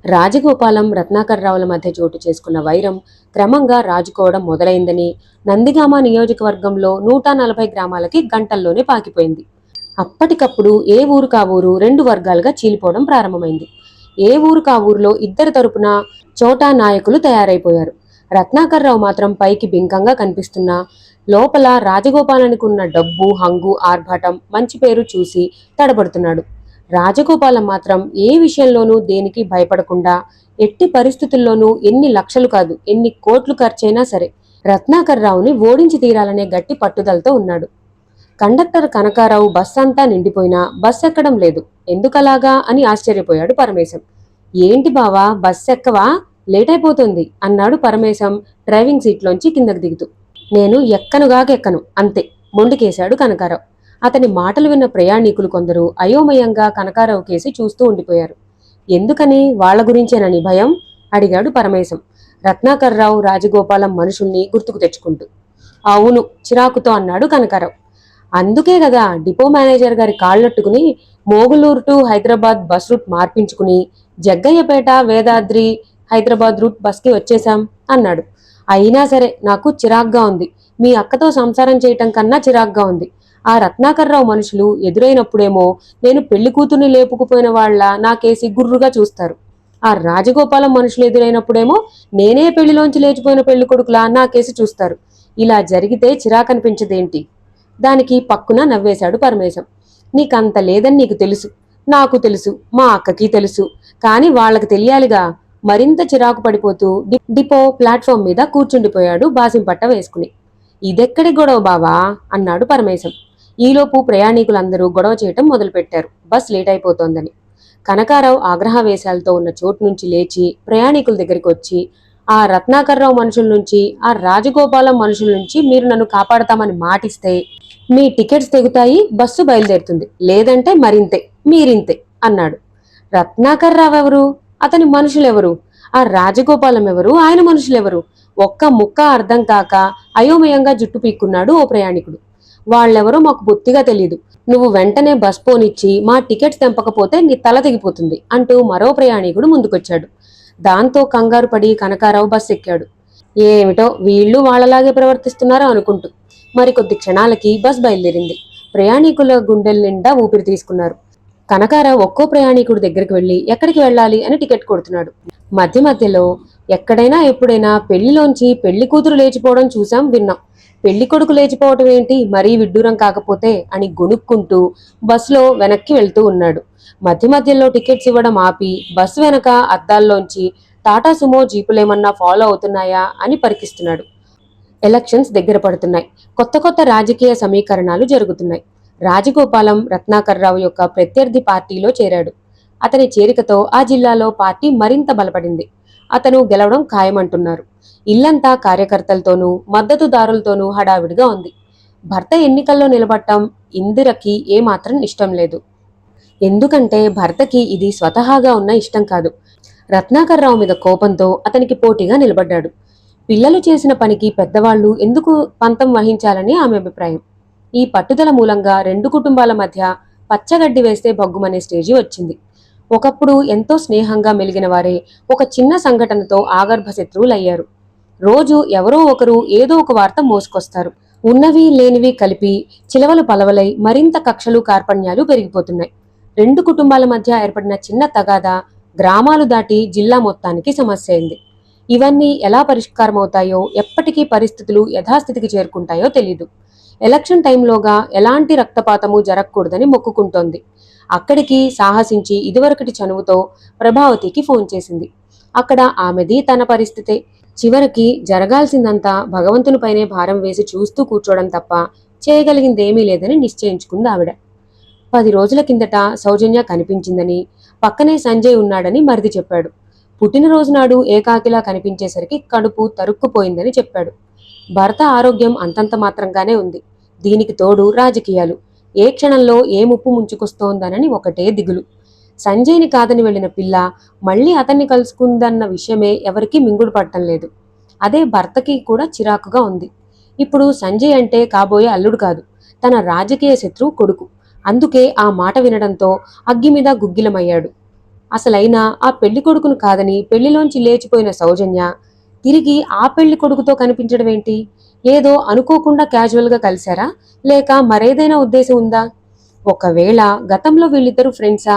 రాజగోపాలం రత్నాకర్రావుల మధ్య చోటు చేసుకున్న వైరం క్రమంగా రాజుకోవడం మొదలైందని, నందిగామ నియోజకవర్గంలో 140 గ్రామాలకి గంటల్లోనే పాకిపోయింది. అప్పటికప్పుడు ఏ ఊరు కా ఊరు 2 వర్గాలుగా చీలిపోవడం ప్రారంభమైంది. ఏ ఊరు కా ఊరిలో ఇద్దరి తరపున చోటా నాయకులు తయారైపోయారు. రత్నాకర్రావు మాత్రం పైకి బింకంగా కనిపిస్తున్నా లోపల రాజగోపాలానికి ఉన్న డబ్బు, హంగు, ఆర్భాటం, మంచి పేరు చూసి తడబడుతున్నాడు. రాజగోపాలం మాత్రం ఏ విషయంలోనూ దేనికి భయపడకుండా, ఎట్టి పరిస్థితుల్లోనూ ఎన్ని లక్షలు కాదు ఎన్ని కోట్లు ఖర్చైనా సరే రత్నాకర్రావుని ఓడించి తీరాలనే గట్టి పట్టుదలతో ఉన్నాడు. కండక్టర్ కనకారావు బస్ అంతా నిండిపోయినా బస్ ఎక్కడం లేదు. ఎందుకలాగా అని ఆశ్చర్యపోయాడు పరమేశం. ఏంటి బావా, బస్ ఎక్కవా? లేట్ అయిపోతుంది అన్నాడు పరమేశం డ్రైవింగ్ సీట్లోంచి కిందకు దిగుతూ. నేను ఎక్కనుగాకెక్కను అంతే మొండికేశాడు కనకారావు. అతని మాటలు విన్న ప్రయాణికులు కొందరు అయోమయంగా కనకారావు కేసి చూస్తూ ఉండిపోయారు. ఎందుకని? వాళ్ల గురించేనని భయం? అడిగాడు పరమేశం రత్నాకర్రావు రాజగోపాలం మనుషుల్ని గుర్తుకు తెచ్చుకుంటూ. అవును, చిరాకుతో అన్నాడు కనకారావు. అందుకే కదా డిపో మేనేజర్ గారి కాళ్ళట్టుకుని Moguluru to Hyderabad bus route మార్పించుకుని జగ్గయ్యపేట, వేదాద్రి, హైదరాబాద్ రూట్ బస్కి వచ్చేశాం అన్నాడు. అయినా సరే నాకు చిరాగ్గా ఉంది. మీ అక్కతో సంసారం చేయటం కన్నా చిరాగ్గా ఉంది. ఆ రత్నాకర్రావు మనుషులు ఎదురైనప్పుడేమో నేను పెళ్లి కూతుర్ని లేపుకుపోయిన వాళ్ల నాకేసి గుర్రుగా చూస్తారు. ఆ రాజగోపాలం మనుషులు ఎదురైనప్పుడేమో నేనే పెళ్లిలోంచి లేచిపోయిన పెళ్లి కొడుకులా నాకేసి చూస్తారు. ఇలా జరిగితే చిరాకనిపించదేంటి? దానికి పక్కున నవ్వేశాడు పరమేశం. నీకంత లేదని నీకు తెలుసు, నాకు తెలుసు, మా అక్కకి తెలుసు, కాని వాళ్ళకి తెలియాలిగా. మరింత చిరాకు పడిపోతూ డిపో ప్లాట్ఫామ్ మీద కూర్చుండిపోయాడు బాసింపట్ట వేసుకుని. ఇదెక్కడి గొడవ బావా అన్నాడు పరమేశం. ఈలోపు ప్రయాణికులందరూ గొడవ చేయటం మొదలుపెట్టారు, బస్ లేట్ అయిపోతోందని. కనకారావు ఆగ్రహవేశాలతో ఉన్న చోటు నుంచి లేచి ప్రయాణికుల దగ్గరికి వచ్చి, ఆ రత్నాకర్రావు మనుషుల నుంచి, ఆ రాజగోపాలం మనుషుల నుంచి మీరు నన్ను కాపాడతామని మాటిస్తే మీ టికెట్స్ తెగుతాయి, బస్సు బయలుదేరుతుంది, లేదంటే మరింతే, మీరింతే అన్నాడు. రత్నాకర్రావు ఎవరు? అతని మనుషులెవరు? ఆ రాజగోపాలం ఎవరు? ఆయన మనుషులెవరు? ఒక్క ముక్క అర్థం కాక అయోమయంగా జుట్టు పీక్కున్నాడు ఓ ప్రయాణికుడు. వాళ్ళెవరో మాకు బొత్తిగా తెలీదు. నువ్వు వెంటనే బస్ పోనిచ్చి మా టికెట్స్ తెంపకపోతే నీ తల తెగిపోతుంది అంటూ మరో ప్రయాణికుడు ముందుకొచ్చాడు. దాంతో కంగారు పడి కనకారావు బస్ ఎక్కాడు. ఏమిటో వీళ్ళు వాళ్ళలాగే ప్రవర్తిస్తున్నారో అనుకుంటూ. మరికొద్ది క్షణాలకి బస్ బయలుదేరింది. ప్రయాణికుల గుండెల నిండా ఊపిరి తీసుకున్నారు. కనకారావు ఒక్కో ప్రయాణికుడి దగ్గరికి వెళ్లి ఎక్కడికి వెళ్ళాలి అని టికెట్ కొడుతున్నాడు. మధ్య మధ్యలో ఎక్కడైనా ఎప్పుడైనా పెళ్లిలోంచి పెళ్లి కూతురు లేచిపోవడం చూసాం, విన్నాం. పెళ్లి కొడుకు లేచిపోవటం ఏంటి మరీ విడ్డూరం కాకపోతే అని గొనుక్కుంటూ బస్సులో వెనక్కి వెళ్తూ ఉన్నాడు. మధ్య మధ్యలో టికెట్స్ ఇవ్వడం ఆపి బస్సు వెనక అద్దాల్లోంచి టాటా సుమో జీపులేమన్నా ఫాలో అవుతున్నాయా అని పరికిస్తున్నాడు. ఎలక్షన్స్ దగ్గర పడుతున్నాయి. కొత్త కొత్త రాజకీయ సమీకరణాలు జరుగుతున్నాయి. రాజగోపాలం రత్నాకర్రావు యొక్క ప్రత్యర్థి పార్టీలో చేరాడు. అతని చేరికతో ఆ జిల్లాలో పార్టీ మరింత బలపడింది. అతను గెలవడం ఖాయమంటున్నారు. ఇల్లంతా కార్యకర్తలతోనూ మద్దతుదారులతోనూ హడావిడిగా ఉంది. భర్త ఎన్నికల్లో నిలబడటం ఇందిరకి ఏమాత్రం ఇష్టం లేదు. ఎందుకంటే భర్తకి ఇది స్వతహాగా ఉన్న ఇష్టం కాదు. రత్నాకర్రావు మీద కోపంతో అతనికి పోటీగా నిలబడ్డాడు. పిల్లలు చేసిన పనికి పెద్దవాళ్లు ఎందుకు పంతం వహించాలని ఆమె అభిప్రాయం. ఈ పట్టుదల మూలంగా రెండు కుటుంబాల మధ్య పచ్చగడ్డి వేస్తే బగ్గుమనే స్టేజి వచ్చింది. ఒకప్పుడు ఎంతో స్నేహంగా మెలిగిన వారే ఒక చిన్న సంఘటనతో ఆగర్భ శత్రువులయ్యారు. రోజు ఎవరో ఒకరు ఏదో ఒక వార్త మోసుకొస్తారు. ఉన్నవి లేనివి కలిపి చిలవలు పలవలై మరింత కక్షలు కార్పణ్యాలు పెరిగిపోతున్నాయి. రెండు కుటుంబాల మధ్య ఏర్పడిన చిన్న తగాదా గ్రామాలు దాటి జిల్లా మొత్తానికి సమస్య అయింది. ఇవన్నీ ఎలా పరిష్కారమవుతాయో, ఎప్పటికీ పరిస్థితులు యథాస్థితికి చేరుకుంటాయో తెలీదు. ఎలక్షన్ టైంలోగా ఎలాంటి రక్తపాతము జరగకూడదని మొక్కుకుంటోంది. అక్కడికి సాహసించి ఇదివరకటి చనువుతో ప్రభావతికి ఫోన్ చేసింది. అక్కడ ఆమెది తన పరిస్థితే. చివరికి జరగాల్సిందంతా భగవంతునిపైనే భారం వేసి చూస్తూ కూర్చోవడం తప్ప చేయగలిగిందేమీ లేదని నిశ్చయించుకుంది ఆవిడ. 10 రోజుల కిందట సౌజన్య కనిపించిందని, పక్కనే సంజయ్ ఉన్నాడని మరిది చెప్పాడు. పుట్టినరోజు నాడు ఏకాకిలా కనిపించేసరికి కడుపు తరుక్కుపోయిందని చెప్పాడు. భర్త ఆరోగ్యం అంతంత మాత్రంగానే ఉంది. దీనికి తోడు రాజకీయాలు. ఏ క్షణంలో ఏ ముప్పు ముంచుకొస్తోందనని ఒకటే దిగులు. సంజయ్ని కాదని వెళ్లిన పిల్ల మళ్లీ అతన్ని కలుసుకుందన్న విషయమే ఎవరికీ మింగుడు పట్టం లేదు. అదే భర్తకి కూడా చిరాకుగా ఉంది. ఇప్పుడు సంజయ్ అంటే కాబోయే అల్లుడు కాదు, తన రాజకీయ శత్రువు కొడుకు. అందుకే ఆ మాట వినడంతో అగ్గి మీద గుగ్గిలమయ్యాడు. అసలైనా ఆ పెళ్లి కొడుకును కాదని పెళ్లిలోంచి లేచిపోయిన సౌజన్య తిరిగి ఆ పెళ్లి కొడుకుతో కనిపించడం ఏంటి? ఏదో అనుకోకుండా క్యాజువల్గా కలిశారా, లేక మరేదైనా ఉద్దేశం ఉందా? ఒకవేళ గతంలో వీళ్ళిద్దరూ ఫ్రెండ్సా?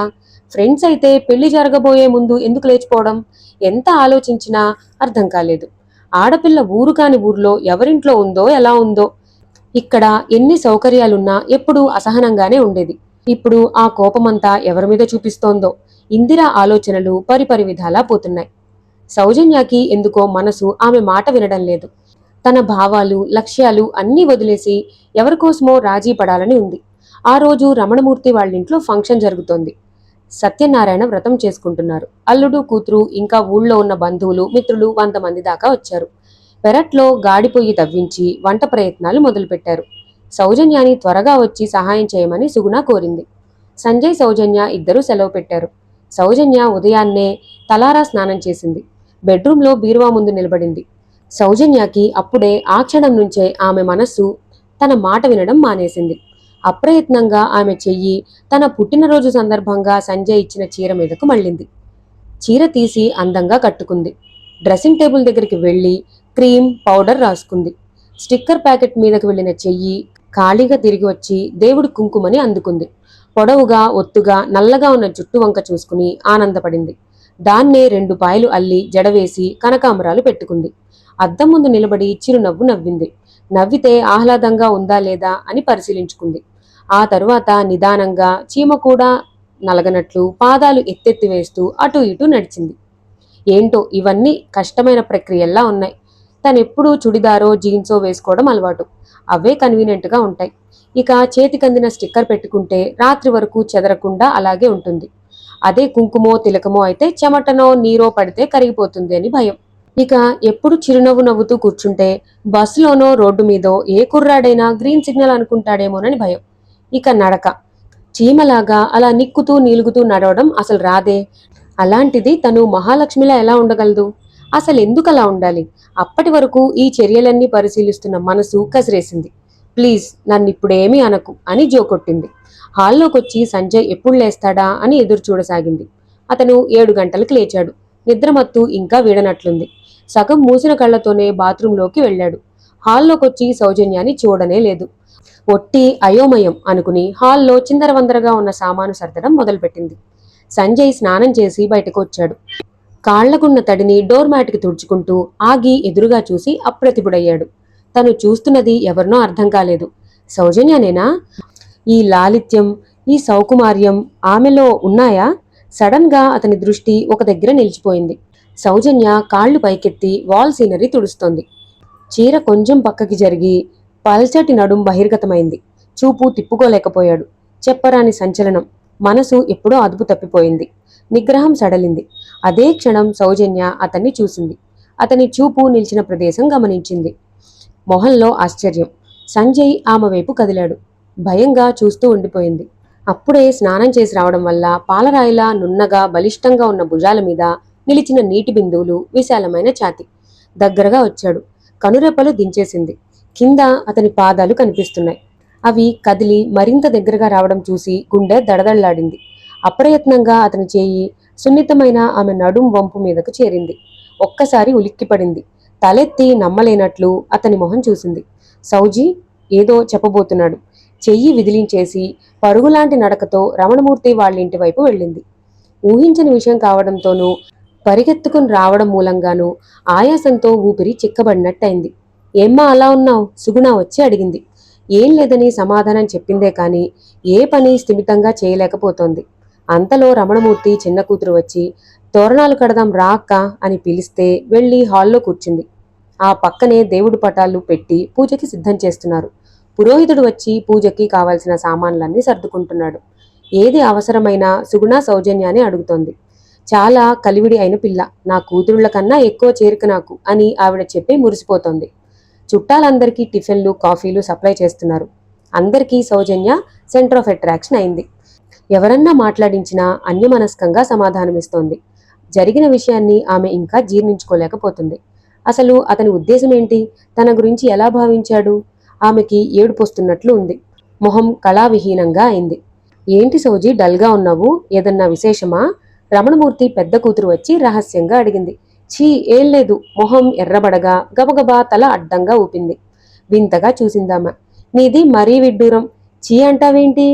ఫ్రెండ్స్ అయితే పెళ్లి జరగబోయే ముందు ఎందుకు లేచిపోవడం? ఎంత ఆలోచించినా అర్థం కాలేదు. ఆడపిల్ల ఊరు కాని ఊర్లో ఎవరింట్లో ఉందో ఎలా ఉందో. ఇక్కడ ఎన్ని సౌకర్యాలున్నా ఎప్పుడూ అసహనంగానే ఉండేది. ఇప్పుడు ఆ కోపమంతా ఎవరి మీద చూపిస్తోందో. ఇందిర ఆలోచనలు పరిపరి విధాలా పోతున్నాయి. సౌజన్యకి ఎందుకో మనసు ఆమె మాట వినడం లేదు. తన భావాలు, లక్ష్యాలు అన్నీ వదిలేసి ఎవరికోసమో రాజీ పడాలని ఉంది. ఆ రోజు రమణమూర్తి వాళ్ళింట్లో ఫంక్షన్ జరుగుతోంది. సత్యనారాయణ వ్రతం చేసుకుంటున్నారు. అల్లుడు, కూతురు, ఇంకా ఊళ్ళో ఉన్న బంధువులు, మిత్రులు 100 మంది దాకా వచ్చారు. పెరట్లో గాడిపొయ్యి తవ్వించి వంట ప్రయత్నాలు మొదలుపెట్టారు. సౌజన్యాని త్వరగా వచ్చి సహాయం చేయమని సుగుణ కోరింది. సంజయ్, సౌజన్య ఇద్దరూ సెలవు పెట్టారు. సౌజన్య ఉదయాన్నే తలారా స్నానం చేసింది. బెడ్రూంలో బీరువా ముందు నిలబడింది. సౌజన్యకి అప్పుడే ఆ క్షణం నుంచే ఆమె మనస్సు తన మాట వినడం మానేసింది. అప్రయత్నంగా ఆమె చెయ్యి తన పుట్టినరోజు సందర్భంగా సంజయ్ ఇచ్చిన చీర మీదకు మళ్ళింది. చీర తీసి అందంగా కట్టుకుంది. డ్రెస్సింగ్ టేబుల్ దగ్గరికి వెళ్లి క్రీమ్, పౌడర్ రాసుకుంది. స్టిక్కర్ ప్యాకెట్ మీదకు వెళ్లిన చెయ్యి ఖాళీగా తిరిగి వచ్చి దేవుడి కుంకుమని అందుకుంది. పొడవుగా, ఒత్తుగా, నల్లగా ఉన్న జుట్టు వంక చూసుకుని ఆనందపడింది. దాన్నే 2 పాయలు అల్లి జడవేసి కనకాంబరాలు పెట్టుకుంది. అద్దం ముందు నిలబడి చిరునవ్వు నవ్వింది. నవ్వితే ఆహ్లాదంగా ఉందా లేదా అని పరిశీలించుకుంది. ఆ తరువాత నిదానంగా చీమ కూడా నలగనట్లు పాదాలు ఎత్తెత్తి వేస్తూ అటూ ఇటూ నడిచింది. ఏంటో ఇవన్నీ కష్టమైన ప్రక్రియల్లా ఉన్నాయి. తనెప్పుడూ చుడిదారో జీన్సో వేసుకోవడం అలవాటు. అవే కన్వీనియంట్గా ఉంటాయి. ఇక చేతికందిన స్టిక్కర్ పెట్టుకుంటే రాత్రి వరకు చెదరకుండా అలాగే ఉంటుంది. అదే కుంకుమో తిలకమో అయితే చెమటనో నీరో పడితే కరిగిపోతుంది అని భయం. ఇక ఎప్పుడు చిరునవ్వు నవ్వుతూ కూర్చుంటే బస్సులోనో రోడ్డు మీదో ఏ కుర్రాడైనా గ్రీన్ సిగ్నల్ అనుకుంటాడేమోనని భయం. ఇక నడక చీమలాగా అలా నిక్కుతూ నీలుగుతూ నడవడం అసలు రాదే. అలాంటిది తను మహాలక్ష్మిలా ఎలా ఉండగలదు? అసలు ఎందుకు అలా ఉండాలి? అప్పటి వరకు ఈ చర్యలన్నీ పరిశీలిస్తున్న మనసు కసిరేసింది. ప్లీజ్ నన్నిప్పుడేమీ అనకు అని జోకొట్టింది. హాల్లోకొచ్చి సంజయ్ ఎప్పుడు లేస్తాడా అని ఎదురు చూడసాగింది. అతను 7 గంటలకు లేచాడు. నిద్రమత్తు ఇంకా వీడనట్లుంది. సగం మూసిన కళ్లతోనే బాత్రూంలోకి వెళ్ళాడు. హాల్లోకొచ్చి సౌజన్యాన్ని చూడనే లేదు. ఒట్టి అయోమయం అనుకుని హాల్లో చిందరవందరగా ఉన్న సామాను సర్దడం మొదలుపెట్టింది. సంజయ్ స్నానం చేసి బయటకు వచ్చాడు. కాళ్లకున్న తడిని డోర్ మ్యాట్కి తుడుచుకుంటూ ఆగి ఎదురుగా చూసి అప్రతిభుడయ్యాడు. తను చూస్తున్నది ఎవరినో అర్థం కాలేదు. సౌజన్యనేనా? ఈ లాలిత్యం, ఈ సౌకుమార్యం ఆమెలో ఉన్నాయా? సడన్ గా అతని దృష్టి ఒక దగ్గర నిలిచిపోయింది. సౌజన్య కాళ్లు పైకెత్తి వాల్ సీనరీ తుడుస్తోంది. చీర కొంచెం పక్కకి జరిగి పల్చటి నడుం బహిర్గతమైంది. చూపు తిప్పుకోలేకపోయాడు. చెప్పరాని సంచలనం. మనసు ఎప్పుడో అదుపు తప్పిపోయింది. నిగ్రహం సడలింది. అదే క్షణం సౌజన్య అతన్ని చూసింది. అతని చూపు నిలిచిన ప్రదేశం గమనించింది. మొహంలో ఆశ్చర్యం. సంజయ్ ఆమె వైపు కదిలాడు. భయంగా చూస్తూ ఉండిపోయింది. అప్పుడే స్నానం చేసి రావడం వల్ల పాలరాయిలా నున్నగా బలిష్టంగా ఉన్న భుజాల మీద నిలిచిన నీటి బిందువులు, విశాలమైన ఛాతి. దగ్గరగా వచ్చాడు. కనురెప్పలు దించేసింది. కింద అతని పాదాలు కనిపిస్తున్నాయి. అవి కదిలి మరింత దగ్గరగా రావడం చూసి గుండె దడదళ్లాడింది. అప్రయత్నంగా అతని చేయి సున్నితమైన ఆమె నడుం వంపు మీదకు చేరింది. ఒక్కసారి ఉలిక్కిపడింది. తలెత్తి నమ్మలేనట్లు అతని మొహం చూసింది. సౌజీ ఏదో చెప్పబోతున్నాడు. చెయ్యి విదిలించేసి పరుగులాంటి నడకతో రమణమూర్తి వాళ్ళింటి వైపు వెళ్ళింది. ఊహించని విషయం కావడంతోనూ పరిగెత్తుకుని రావడం మూలంగానూ ఆయాసంతో ఊపిరి చిక్కబడినట్టయింది. ఏమ్మా అలా ఉన్నావు? సుగుణ వచ్చి అడిగింది. ఏం లేదని సమాధానం చెప్పిందే కాని ఏ పని స్థిమితంగా చేయలేకపోతోంది. అంతలో రమణమూర్తి చిన్న కూతురు వచ్చి తోరణాలు కడదాం రా అక్క అని పిలిస్తే వెళ్లి హాల్లో కూర్చుంది. ఆ పక్కనే దేవుడి పటాలు పెట్టి పూజకి సిద్ధం చేస్తున్నారు. పురోహితుడు వచ్చి పూజకి కావాల్సిన సామాన్లన్నీ సర్దుకుంటున్నాడు. ఏది అవసరమైనా సుగుణ సౌజన్యాన్ని అడుగుతోంది. చాలా కలివిడి అయిన పిల్ల, నా కూతురుల కన్నా ఎక్కువ చేరిక నాకు అని ఆవిడ చెప్పి మురిసిపోతోంది. చుట్టాలందరికీ టిఫిన్లు కాఫీలు సప్లై చేస్తున్నారు. అందరికీ సౌజన్య సెంటర్ ఆఫ్ అట్రాక్షన్ అయింది. ఎవరన్నా మాట్లాడించినా అన్యమనస్కంగా సమాధానమిస్తోంది. జరిగిన విషయాన్ని ఆమె ఇంకా జీర్ణించుకోలేకపోతుంది. అసలు అతని ఉద్దేశం ఏంటి? తన గురించి ఎలా భావించాడు? ఆమెకి ఏడుపొస్తున్నట్లు ఉంది. మొహం కళావిహీనంగా అయింది. ఏంటి సౌజీ డల్గా ఉన్నావు? ఏదన్నా విశేషమా? రమణమూర్తి పెద్ద కూతురు వచ్చి రహస్యంగా అడిగింది. ఛీ ఏం లేదు. మొహం ఎర్రబడగా గబగబా తల అడ్డంగా ఊపింది. వింతగా చూసిందామె. నీది మరీ విడ్డూరం. చీ అంటావేంటి?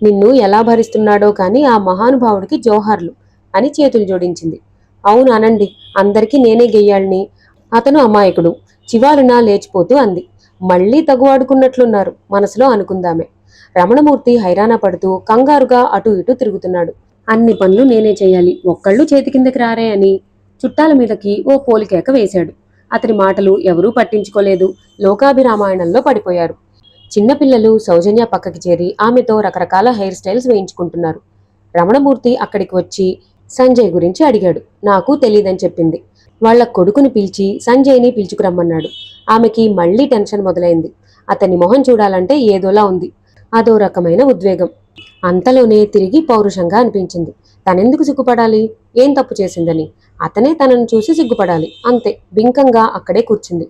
నిన్ను ఎలా భరిస్తున్నాడో కాని ఆ మహానుభావుడికి జోహార్లు అని చేతులు జోడించింది. అవును అనండి, అందరికీ నేనే గెయ్యాలని. అతను అమాయకుడు. చివాలున లేచిపోతూ అంది. మళ్లీ తగువాడుకున్నట్లున్నారు మనసులో అనుకుందామే. రమణమూర్తి హైరాణ పడుతూ కంగారుగా అటూ ఇటూ తిరుగుతున్నాడు. అన్ని పనులు నేనే చేయాలి, ఒక్కళ్ళు చేతి కిందకి రారే అని చుట్టాల మీదకి ఓ పోలికేక వేశాడు. అతని మాటలు ఎవరూ పట్టించుకోలేదు. లోకాభిరామాయణంలో పడిపోయారు. చిన్నపిల్లలు సౌజన్య పక్కకి చేరి ఆమెతో రకరకాల హెయిర్ స్టైల్స్ వేయించుకుంటున్నారు. రమణమూర్తి అక్కడికి వచ్చి సంజయ్ గురించి అడిగాడు. నాకు తెలీదని చెప్పింది. వాళ్ల కొడుకుని పిలిచి సంజయ్ని పిలుచుకురమ్మన్నాడు. ఆమెకి మళ్లీ టెన్షన్ మొదలైంది. అతని మొహం చూడాలంటే ఏదోలా ఉంది. అదో రకమైన ఉద్వేగం. అంతలోనే తిరిగి పౌరుషంగా అనిపించింది. తనెందుకు సిగ్గుపడాలి? ఏం తప్పు చేసిందని? అతనే తనను చూసి సిగ్గుపడాలి అంతే. బింకంగా అక్కడే కూర్చుంది.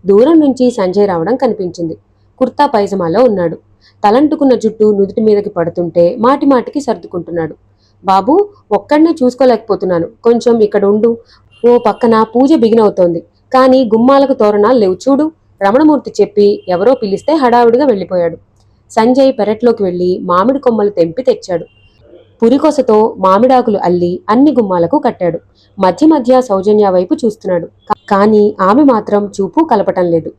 దూరం నుంచి సంజయ్ రావడం కనిపించింది. కుర్తా పైజమాలో ఉన్నాడు. తలంటుకున్న జుట్టు నుదుటి మీదకి పడుతుంటే మాటిమాటికి సర్దుకుంటున్నాడు. బాబూ, ఒక్కడనే చూసుకోలేకపోతున్నాను, కొంచెం ఇక్కడ ఉండు. ఓ పక్కన పూజ బిగినవుతోంది. కాని గుమ్మాలకు తోరణాలు లేవు చూడు. రమణమూర్తి చెప్పి ఎవరో పిలిస్తే హడావుడిగా వెళ్ళిపోయాడు. సంజయ్ పెరట్లోకి వెళ్లి మామిడి కొమ్మలు తెంపి తెచ్చాడు. పురికొసతో మామిడాకులు అల్లి అన్ని గుమ్మాలకు కట్టాడు. మధ్య మధ్య సౌజన్య వైపు చూస్తున్నాడు. కాని ఆమె మాత్రం చూపు కలపటం లేదు.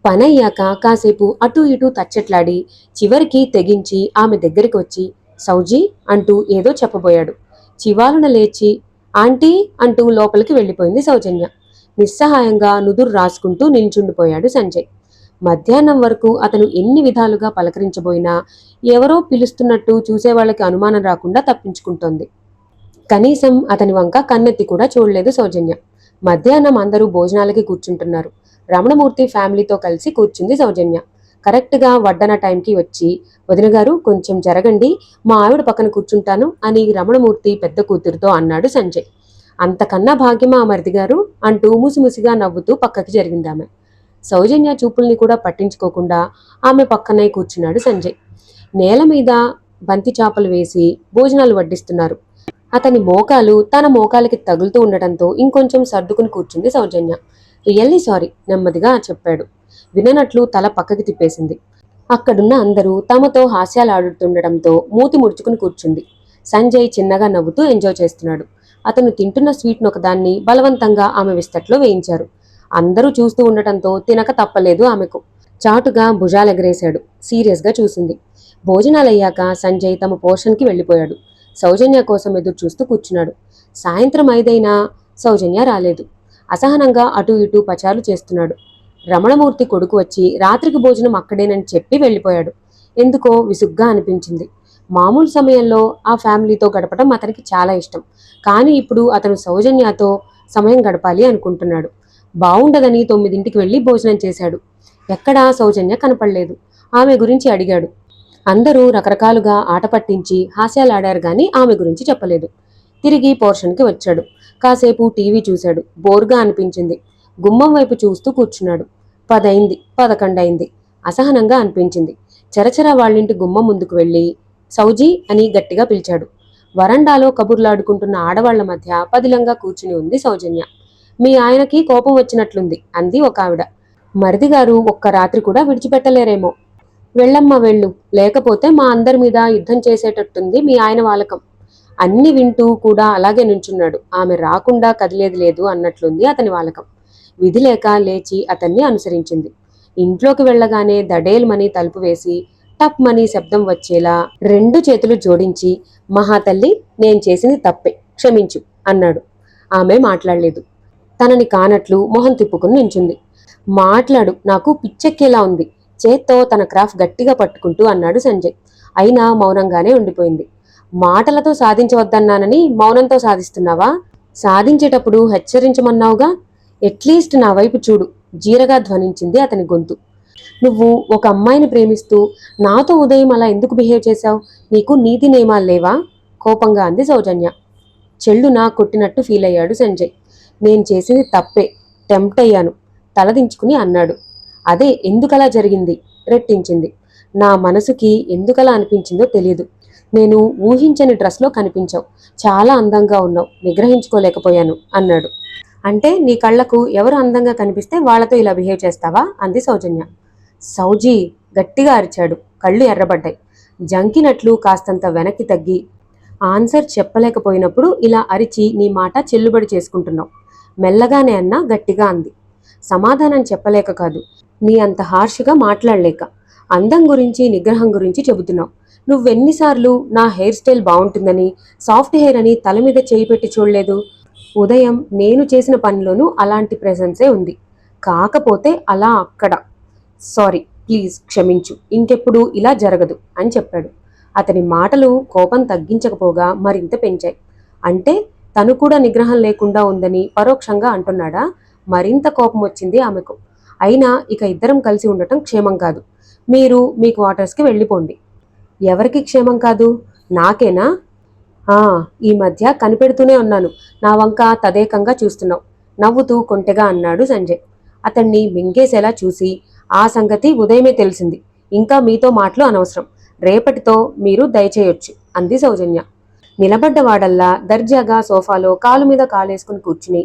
పనయ్యాక కాసేపు అటూ ఇటూ తచ్చట్లాడి చివరికి తెగించి ఆమె దగ్గరికి వచ్చి సౌజీ అంటూ ఏదో చెప్పబోయాడు. చివాలున లేచి ఆంటీ అంటూ లోపలికి వెళ్ళిపోయింది సౌజన్య. నిస్సహాయంగా నుదురు రాసుకుంటూ నిల్చుండిపోయాడు సంజయ్. మధ్యాహ్నం వరకు అతను ఎన్ని విధాలుగా పలకరించబోయినా ఎవరో పిలుస్తున్నట్టు చూసేవాళ్ళకి అనుమానం రాకుండా తప్పించుకుంటోంది. కనీసం అతని వంక కన్నెత్తి కూడా చూడలేదు సౌజన్య. మధ్యాహ్నం అందరూ భోజనాలకి కూర్చుంటున్నారు. రమణమూర్తి ఫ్యామిలీతో కలిసి కూర్చుంది సౌజన్య. కరెక్ట్గా వడ్డన టైంకి వచ్చి వదిన గారు కొంచెం జరగండి, మా ఆవిడ పక్కన కూర్చుంటాను అని రమణమూర్తి పెద్ద కూతురుతో అన్నాడు సంజయ్. అంతకన్నా భాగ్యమా మరిది గారు అంటూ ముసిముసిగా నవ్వుతూ పక్కకి జరిగిందామె. సౌజన్య చూపుల్ని కూడా పట్టించుకోకుండా ఆమె పక్కనే కూర్చున్నాడు సంజయ్. నేల మీద బంతి చాపలు వేసి భోజనాలు వడ్డిస్తున్నారు. అతని మోకాలు తన మోకాలకి తగులుతూ ఉండటంతో ఇంకొంచెం సర్దుకుని కూర్చుంది సౌజన్య. రియల్లీ సారీ నెమ్మదిగా చెప్పాడు. విననట్లు తల పక్కకి తిప్పేసింది. అక్కడున్న అందరూ తమతో హాస్యాలాడుతుండటంతో మూతి ముడుచుకుని కూర్చుంది. సంజయ్ చిన్నగా నవ్వుతూ ఎంజాయ్ చేస్తున్నాడు. అతను తింటున్న స్వీట్ను ఒకదాన్ని బలవంతంగా ఆమె విస్తట్లో వేయించారు. అందరూ చూస్తూ ఉండటంతో తినక తప్పలేదు ఆమెకు. చాటుగా భుజాలెగరేశాడు. సీరియస్గా చూసింది. భోజనాలయ్యాక సంజయ్ తమ పోర్షన్కి వెళ్ళిపోయాడు. సౌజన్య కోసం ఎదురు చూస్తూ కూర్చున్నాడు. సాయంత్రం 5 సౌజన్య రాలేదు. అసహనంగా అటూ ఇటూ పచారు చేస్తున్నాడు. రమణమూర్తి కొడుకు వచ్చి రాత్రికి భోజనం అక్కడేనని చెప్పి వెళ్ళిపోయాడు. ఎందుకో విసుగ్గా అనిపించింది. మామూలు సమయంలో ఆ ఫ్యామిలీతో గడపడం అతనికి చాలా ఇష్టం. కానీ ఇప్పుడు అతను సౌజన్యతో సమయం గడపాలి అనుకుంటున్నాడు. బావుండదని 9ంటికి వెళ్ళి భోజనం చేశాడు. ఎక్కడా సౌజన్య కనపడలేదు. ఆమె గురించి అడిగాడు. అందరూ రకరకాలుగా ఆట పట్టించి హాస్యాలాడారు గాని ఆమె గురించి చెప్పలేదు. తిరిగి పోర్షన్కి వచ్చాడు. కాసేపు టీవీ చూశాడు. బోర్గా అనిపించింది. గుమ్మం వైపు చూస్తూ కూర్చున్నాడు. 10 11 అసహనంగా అనిపించింది. చరచర వాళ్ళింటి గుమ్మం ముందుకు వెళ్ళి సౌజీ అని గట్టిగా పిలిచాడు. వరండాలో కబుర్లాడుకుంటున్న ఆడవాళ్ల మధ్య పదిలంగా కూర్చుని ఉంది సౌజన్య. మీ ఆయనకి కోపం వచ్చినట్లుంది అంది ఒక ఆవిడ. మరిదిగారు ఒక్క రాత్రి కూడా విడిచిపెట్టలేరేమో. వెళ్ళమ్మా వెళ్ళు, లేకపోతే మా అందరి మీద యుద్ధం చేసేటట్టుంది మీ ఆయన వాలకం. అన్ని వింటూ కూడా అలాగే నుంచున్నాడు. ఆమె రాకుండా కదిలేది లేదు అన్నట్లుంది అతని వాలకం. విధి లేక లేచి అతన్ని అనుసరించింది. ఇంట్లోకి వెళ్ళగానే దడేల్మని తలుపు వేసి టప్ మని శబ్దం వచ్చేలా 2 చేతులు జోడించి మహాతల్లి నేను చేసింది తప్పే, క్షమించు అన్నాడు. ఆమె మాట్లాడలేదు. తనని కానట్లు మొహం తిప్పుకుని నించుంది. మాట్లాడు, నాకు పిచ్చెక్కేలా ఉంది చేత్తో తన క్రాఫ్ గట్టిగా పట్టుకుంటూ అన్నాడు సంజయ్. అయినా మౌనంగానే ఉండిపోయింది. మాటలతో సాధించవద్దన్నానని మౌనంతో సాధిస్తున్నావా? సాధించేటప్పుడు హెచ్చరించమన్నావుగా. ఎట్లీస్ట్ నా వైపు చూడు జీరగా ధ్వనించింది అతని గొంతు. నువ్వు ఒక అమ్మాయిని ప్రేమిస్తూ నాతో ఉదయం అలా ఎందుకు బిహేవ్ చేశావు? నీకు నీతి నియమాలు లేవా? కోపంగా అంది సౌజన్య. చెల్లున కొట్టినట్టు ఫీల్ అయ్యాడు సంజయ్. నేను చేసింది తప్పే, టెంప్ట్ అయ్యాను తలదించుకుని అన్నాడు. అదే ఎందుకలా జరిగింది రెట్టించింది. నా మనసుకి ఎందుకలా అనిపించిందో తెలియదు. నేను ఊహించని డ్రెస్లో కనిపించావు. చాలా అందంగా ఉన్నావు, నిగ్రహించుకోలేకపోయాను అన్నాడు. అంటే నీ కళ్లకు ఎవరు అందంగా కనిపిస్తే వాళ్లతో ఇలా బిహేవ్ చేస్తావా అంది సౌజన్య. సౌజీ గట్టిగా అరిచాడు. కళ్ళు ఎర్రబడ్డాయి. జంకినట్లు కాస్తంత వెనక్కి తగ్గి ఆన్సర్ చెప్పలేకపోయినప్పుడు ఇలా అరిచి నీ మాట చెల్లుబడి చేసుకుంటున్నావు. మెల్లగానే అన్నా గట్టిగా అంది. సమాధానం చెప్పలేక కాదు, నీ అంత హార్ష్గా మాట్లాడలేక. అందం గురించి నిగ్రహం గురించి చెబుతున్నావు. నువ్వెన్నిసార్లు నా హెయిర్ స్టైల్ బాగుంటుందని, సాఫ్ట్ హెయిర్ అని తల మీద చేయి పెట్టి చూడలేదు? ఉదయం నేను చేసిన పనిలోనూ అలాంటి ప్రెజెన్సే ఉంది. కాకపోతే అలా అక్కడ. సారీ, ప్లీజ్ క్షమించు, ఇంకెప్పుడు ఇలా జరగదు అని చెప్పాడు. అతని మాటలు కోపం తగ్గించకపోగా మరింత పెంచాయి. అంటే తను కూడా నిగ్రహం లేకుండా ఉందని పరోక్షంగా అంటున్నాడా? మరింత కోపం వచ్చింది ఆమెకు. అయినా ఇక ఇద్దరం కలిసి ఉండటం క్షేమం కాదు. మీరు మీ క్వార్టర్స్కి వెళ్ళిపోండి. ఎవరికి క్షేమం కాదు? నాకేనా? ఈ మధ్య కనిపెడుతూనే ఉన్నాను. నా వంక తదేకంగా చూస్తున్నావు నవ్వుతూ కొంటెగా అన్నాడు సంజయ్. అతన్ని మింగేసేలా చూసి ఆ సంగతి ఉదయమే తెలిసింది. ఇంకా మీతో మాటలు అనవసరం. రేపటితో మీరు దయచేయొచ్చు అంది సౌజన్య. నిలబడ్డవాడల్లా దర్జాగా సోఫాలో కాలు మీద కాలేసుకుని కూర్చుని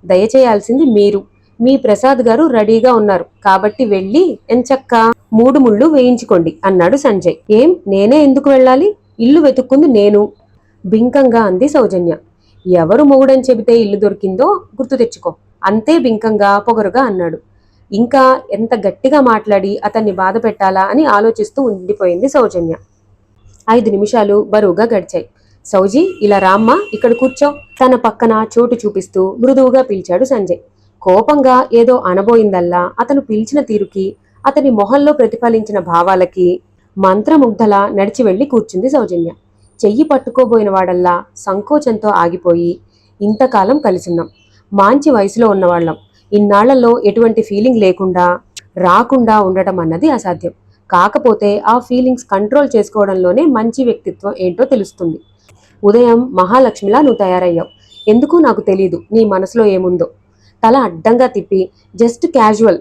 దయచేయాల్సింది మీరు. మీ ప్రసాద్ గారు రెడీగా ఉన్నారు కాబట్టి వెళ్ళి ఎంచక్కా 3 ముళ్ళు వేయించుకోండి అన్నాడు సంజయ్. ఏం, నేనే ఎందుకు వెళ్ళాలి? ఇల్లు వెతుక్కుంది నేను బింకంగా అంది సౌజన్య. ఎవరు మొగుడని చెబితే ఇల్లు దొరికిందో గుర్తు తెచ్చుకో అంతే బింకంగా పొగరుగా అన్నాడు. ఇంకా ఎంత గట్టిగా మాట్లాడి అతన్ని బాధ పెట్టాలా అని ఆలోచిస్తూ ఉండిపోయింది సౌజన్య. 5 నిమిషాలు బరువుగా గడిచాయి. సౌజీ, ఇలా రామ్మా, ఇక్కడ కూర్చో. తన పక్కన చోటు చూపిస్తూ మృదువుగా పిలిచాడు సంజయ్. కోపంగా ఏదో అనబోయిందల్లా అతను పిలిచిన తీరుకి, అతని మొహంలో ప్రతిఫలించిన భావాలకి మంత్రముగ్ధలా నడిచి వెళ్లి కూర్చుంది సౌజన్య. చెయ్యి పట్టుకోబోయిన వాడల్లా సంకోచంతో ఆగిపోయి, ఇంతకాలం కలిసున్నాం, మాంచి వయసులో ఉన్నవాళ్లం, ఇన్నాళ్లలో ఎటువంటి ఫీలింగ్ లేకుండా రాకుండా ఉండటం అన్నది అసాధ్యం. కాకపోతే ఆ ఫీలింగ్స్ కంట్రోల్ చేసుకోవడంలోనే మంచి వ్యక్తిత్వం ఏంటో తెలుస్తుంది. ఉదయం మహాలక్ష్మిలా నువ్వు తయారయ్యావు. ఎందుకు నాకు తెలీదు నీ మనసులో ఏముందో. తల అడ్డంగా తిప్పి జస్ట్ క్యాజువల్,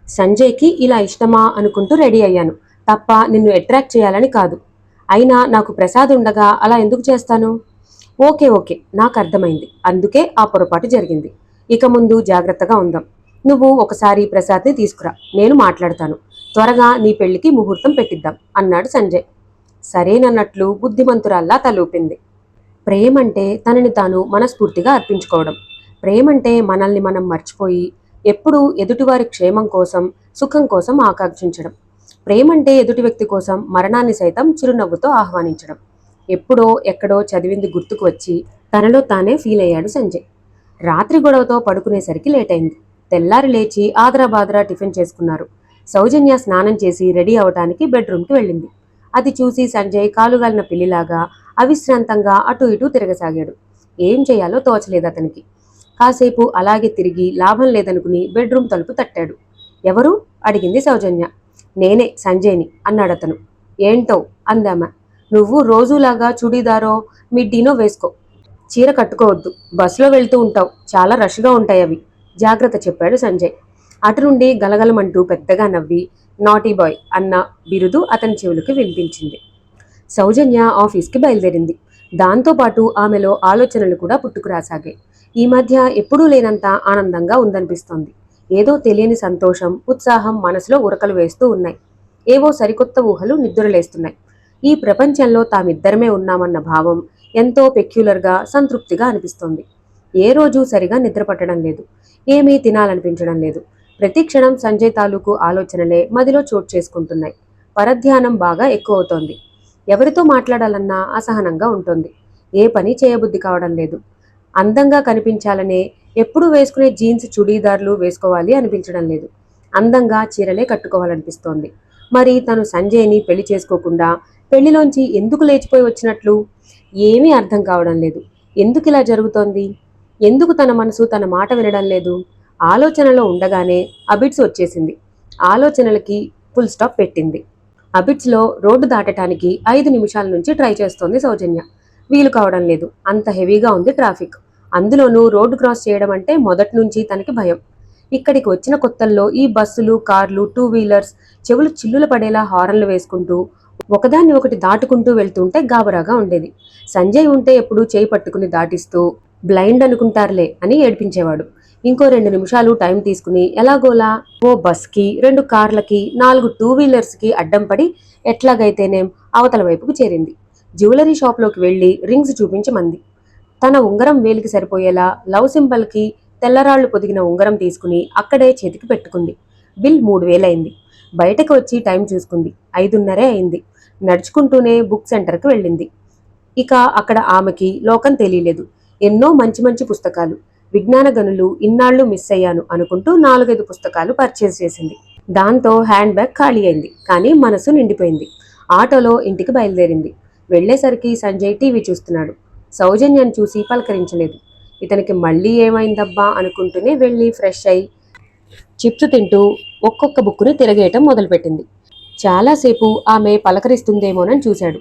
సంజయ్కి ఇలా ఇష్టమా అనుకుంటూ రెడీ అయ్యాను తప్ప నిన్ను అట్రాక్ట్ చేయాలని కాదు. అయినా నాకు ప్రసాద్ ఉండగా అలా ఎందుకు చేస్తాను? ఓకే ఓకే, నాకు అర్థమైంది. అందుకే ఆ పొరపాటు జరిగింది. ఇక ముందు జాగ్రత్తగా ఉందాం. నువ్వు ఒకసారి ప్రసాద్ని తీసుకురా, నేను మాట్లాడతాను. త్వరగా నీ పెళ్లికి ముహూర్తం పెట్టిద్దాం అన్నాడు సంజయ్. సరేనన్నట్లు బుద్ధిమంతురాల్లా తలూపింది. ప్రేమంటే తనని తాను మనస్ఫూర్తిగా అర్పించుకోవడం. ప్రేమంటే మనల్ని మనం మర్చిపోయి ఎప్పుడూ ఎదుటివారి క్షేమం కోసం, సుఖం కోసం ఆకాంక్షించడం. ప్రేమంటే ఎదుటి వ్యక్తి కోసం మరణాన్ని సైతం చిరునవ్వుతో ఆహ్వానించడం. ఎప్పుడో ఎక్కడో చదివింది గుర్తుకు వచ్చి తనలో తానే ఫీల్ అయ్యాడు సంజయ్. రాత్రి గొడవతో పడుకునేసరికి లేట్ అయింది. తెల్లారి లేచి ఆదరాబాదరా టిఫిన్ చేసుకున్నారు. సౌజన్య స్నానం చేసి రెడీ అవటానికి బెడ్రూమ్కి వెళ్ళింది. అది చూసి సంజయ్ కాలుగాలిన పిల్లిలాగా అవిశ్రాంతంగా అటూ ఇటూ తిరగసాగాడు. ఏం చేయాలో తోచలేదు అతనికి. కాసేపు అలాగే తిరిగి లాభం లేదనుకుని బెడ్రూమ్ తలుపు తట్టాడు. ఎవరు? అడిగింది సౌజన్య. నేనే, సంజయ్ని అన్నాడతను. ఏంటో అందామా. నువ్వు రోజులాగా చుడీదారో మిడ్డీనో వేసుకో, చీర కట్టుకోవద్దు. బస్సులో వెళ్తూ ఉంటావు, చాలా రష్గా ఉంటాయి అవి, జాగ్రత్త చెప్పాడు సంజయ్. అటు నుండి గలగలమంటూ పెద్దగా నవ్వి నాటీ బాయ్ అన్న బిరుదు అతని చెవులకు వినిపించింది. సౌజన్య ఆఫీస్కి బయలుదేరింది. దాంతోపాటు ఆమెలో ఆలోచనలు కూడా పుట్టుకురాసాగాయి. ఈ మధ్య ఎప్పుడూ లేనంత ఆనందంగా ఉందనిపిస్తోంది. ఏదో తెలియని సంతోషం, ఉత్సాహం మనసులో ఉరకలు వేస్తూ ఉన్నాయి. ఏవో సరికొత్త ఊహలు నిద్రలేస్తున్నాయి. ఈ ప్రపంచంలో తామిద్దరమే ఉన్నామన్న భావం ఎంతో పెక్యులర్గా, సంతృప్తిగా అనిపిస్తోంది. ఏ రోజు సరిగా నిద్రపట్టడం లేదు. ఏమీ తినాలనిపించడం లేదు. ప్రతి క్షణం సంజయ్ తాలూకు ఆలోచనలే మదిలో చోటు చేసుకుంటున్నాయి. పరధ్యానం బాగా ఎక్కువవుతోంది. ఎవరితో మాట్లాడాలన్నా అసహనంగా ఉంటుంది. ఏ పని చేయబుద్ధి కావడం లేదు. అందంగా కనిపించాలనే ఎప్పుడూ వేసుకునే జీన్స్, చుడీదార్లు వేసుకోవాలి అనిపించడం లేదు. అందంగా చీరలే కట్టుకోవాలనిపిస్తోంది. మరి తను సంజయ్ని పెళ్లి చేసుకోకుండా పెళ్లిలోంచి ఎందుకు లేచిపోయి వచ్చినట్లు? ఏమీ అర్థం కావడం లేదు. ఎందుకు ఇలా జరుగుతోంది? ఎందుకు తన మనసు తన మాట వినడం లేదు? ఆలోచనలో ఉండగానే అబిడ్స్ వచ్చేసింది. ఆలోచనలకి ఫుల్ స్టాప్ పెట్టింది. అబిడ్స్లో రోడ్డు దాటడానికి 5 నిమిషాల నుంచి ట్రై చేస్తోంది సౌజన్య. వీలు కావడం లేదు. అంత హెవీగా ఉంది ట్రాఫిక్. అందులోనూ రోడ్డు క్రాస్ చేయడం అంటే మొదటి నుంచి తనకి భయం. ఇక్కడికి వచ్చిన కొత్తల్లో ఈ బస్సులు, కార్లు, 2 వీలర్స్ చెవులు చిల్లులు పడేలా హారన్లు వేసుకుంటూ ఒకదాన్ని ఒకటి దాటుకుంటూ వెళ్తుంటే గాబరాగా ఉండేది. సంజయ్ ఉంటే ఎప్పుడూ చేయి పట్టుకుని దాటిస్తూ బ్లైండ్ అనుకుంటారులే అని ఏడ్పించేవాడు. ఇంకో 2 నిమిషాలు టైం తీసుకుని ఎలాగోలా ఓ బస్కి, 2 కార్లకి, 4 2 వీలర్స్కి అడ్డం పడి ఎట్లాగైతేనేం అవతల వైపుకు చేరింది. జ్యువెలరీ షాప్లోకి వెళ్లి రింగ్స్ చూపించమంది. తన ఉంగరం వేలికి సరిపోయేలా లవ్ సింబల్కి తెల్లరాళ్లు పొదిగిన ఉంగరం తీసుకుని అక్కడే చేతికి పెట్టుకుంది. బిల్ 3000 అయింది. బయటకు వచ్చి టైం చూసుకుంది. 5:30 అయింది. నడుచుకుంటూనే బుక్ సెంటర్కి వెళ్ళింది. ఇక అక్కడ ఆమెకి లోకం తెలియలేదు. ఎన్నో మంచి మంచి పుస్తకాలు, విజ్ఞాన గనులు, ఇన్నాళ్లు మిస్ అయ్యాను అనుకుంటూ 4-5 పుస్తకాలు పర్చేస్ చేసింది. దాంతో హ్యాండ్ బ్యాగ్ ఖాళీ అయింది. కానీ మనసు నిండిపోయింది. ఆటోలో ఇంటికి బయలుదేరింది. వెళ్లేసరికి సంజయ్ టీవీ చూస్తున్నాడు. సౌజన్యాన్ని చూసి పలకరించలేదు. ఇతనికి మళ్ళీ ఏమైందబ్బా అనుకుంటూనే వెళ్ళి ఫ్రెష్ అయి చిప్స్ తింటూ ఒక్కొక్క బుక్కుని తిరగేయటం మొదలుపెట్టింది. చాలాసేపు ఆమె పలకరిస్తుందేమోనని చూశాడు.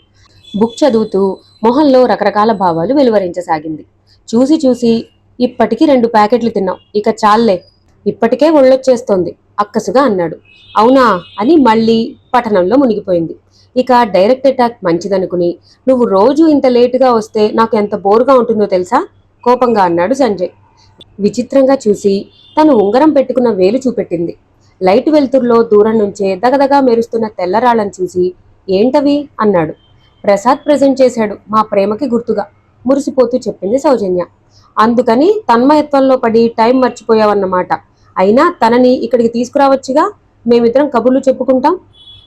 బుక్ చదువుతూ మొహంలో రకరకాల భావాలు వెలువరించసాగింది. చూసి చూసి ఇప్పటికి 2 ప్యాకెట్లు తిన్నావు, ఇక చాల్లే, ఇప్పటికే ఒళ్ళొచ్చేస్తోంది అక్కసుగా అన్నాడు. అవునా అని మళ్ళీ పఠనంలో మునిగిపోయింది. ఇక డైరెక్ట్ అటాక్ మంచిదనుకుని, నువ్వు రోజు ఇంత లేటుగా వస్తే నాకు ఎంత బోరుగా ఉంటుందో తెలుసా కోపంగా అన్నాడు సంజయ్. విచిత్రంగా చూసి తను ఉంగరం పెట్టుకున్న వేలు చూపెట్టింది. లైట్ వెలుతురులో దూరం నుంచే దగదగా మెరుస్తున్న తెల్లరాళ్లను చూసి ఏంటవి అన్నాడు. ప్రసాద్ ప్రెజెంట్ చేశాడు, మా ప్రేమకి గుర్తుగా మురిసిపోతూ చెప్పింది సౌజన్య. అందుకని తన్మయత్వంలో పడి టైం మర్చిపోయావన్నమాట. అయినా తనని ఇక్కడికి తీసుకురావచ్చుగా, మేమిద్దరం కబుర్లు చెప్పుకుంటాం.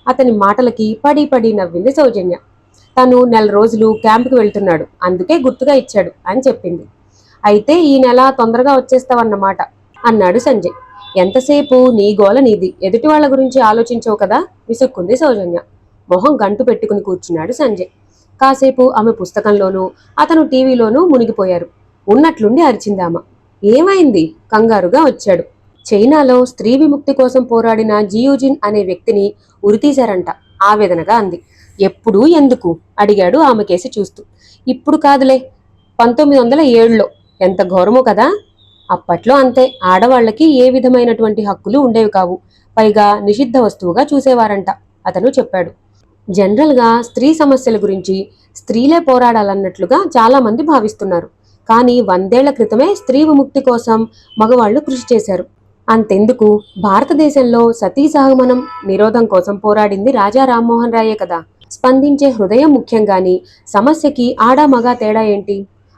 అతని మాటలకి పడి పడి నవ్వింది సౌజన్య. తను 1 నెల రోజులు క్యాంపుకి వెళ్తున్నాడు, అందుకే గుర్తుగా ఇచ్చాడు అని చెప్పింది. అయితే ఈ నెల తొందరగా వచ్చేస్తావన్నమాట అన్నాడు సంజయ్. ఎంతసేపు నీ గోల నీది, ఎదుటి వాళ్ళ గురించి ఆలోచించవు కదా, విసుక్కుంది సౌజన్య. మొహం గంటు పెట్టుకుని కూర్చున్నాడు సంజయ్. కాసేపు ఆమె పుస్తకంలోనూ అతను టీవీలోనూ మునిగిపోయారు. ఉన్నట్లుండి అరిచిందామ. ఏమైంది? కంగారుగా వచ్చాడు. చైనాలో స్త్రీ విముక్తి కోసం పోరాడిన జియూజిన్ అనే వ్యక్తిని ఉరితీశారంట, ఆవేదనగా అంది. ఎప్పుడు ఎందుకు అడిగాడు ఆమె కేసి చూస్తూ. ఇప్పుడు కాదులే, 1907లో. ఎంత ఘోరమో కదా. అప్పట్లో అంతే, ఆడవాళ్లకి ఏ విధమైనటువంటి హక్కులు ఉండేవి కావు, పైగా నిషిద్ధ వస్తువుగా చూసేవారంట అతను చెప్పాడు. జనరల్గా స్త్రీ సమస్యల గురించి స్త్రీలే పోరాడాలన్నట్లుగా చాలా మంది భావిస్తున్నారు. కానీ 100 ఏళ్ల క్రితమే స్త్రీ విముక్తి కోసం మగవాళ్లు కృషి చేశారు. అంతెందుకు, భారతదేశంలో సతీ సహగమనం నిరోధం కోసం పోరాడింది రాజా రామ్మోహన్ రాయే కదా. స్పందించే హృదయం ముఖ్యంగాని సమస్యకి ఆడా మగా తేడా ఏంటి?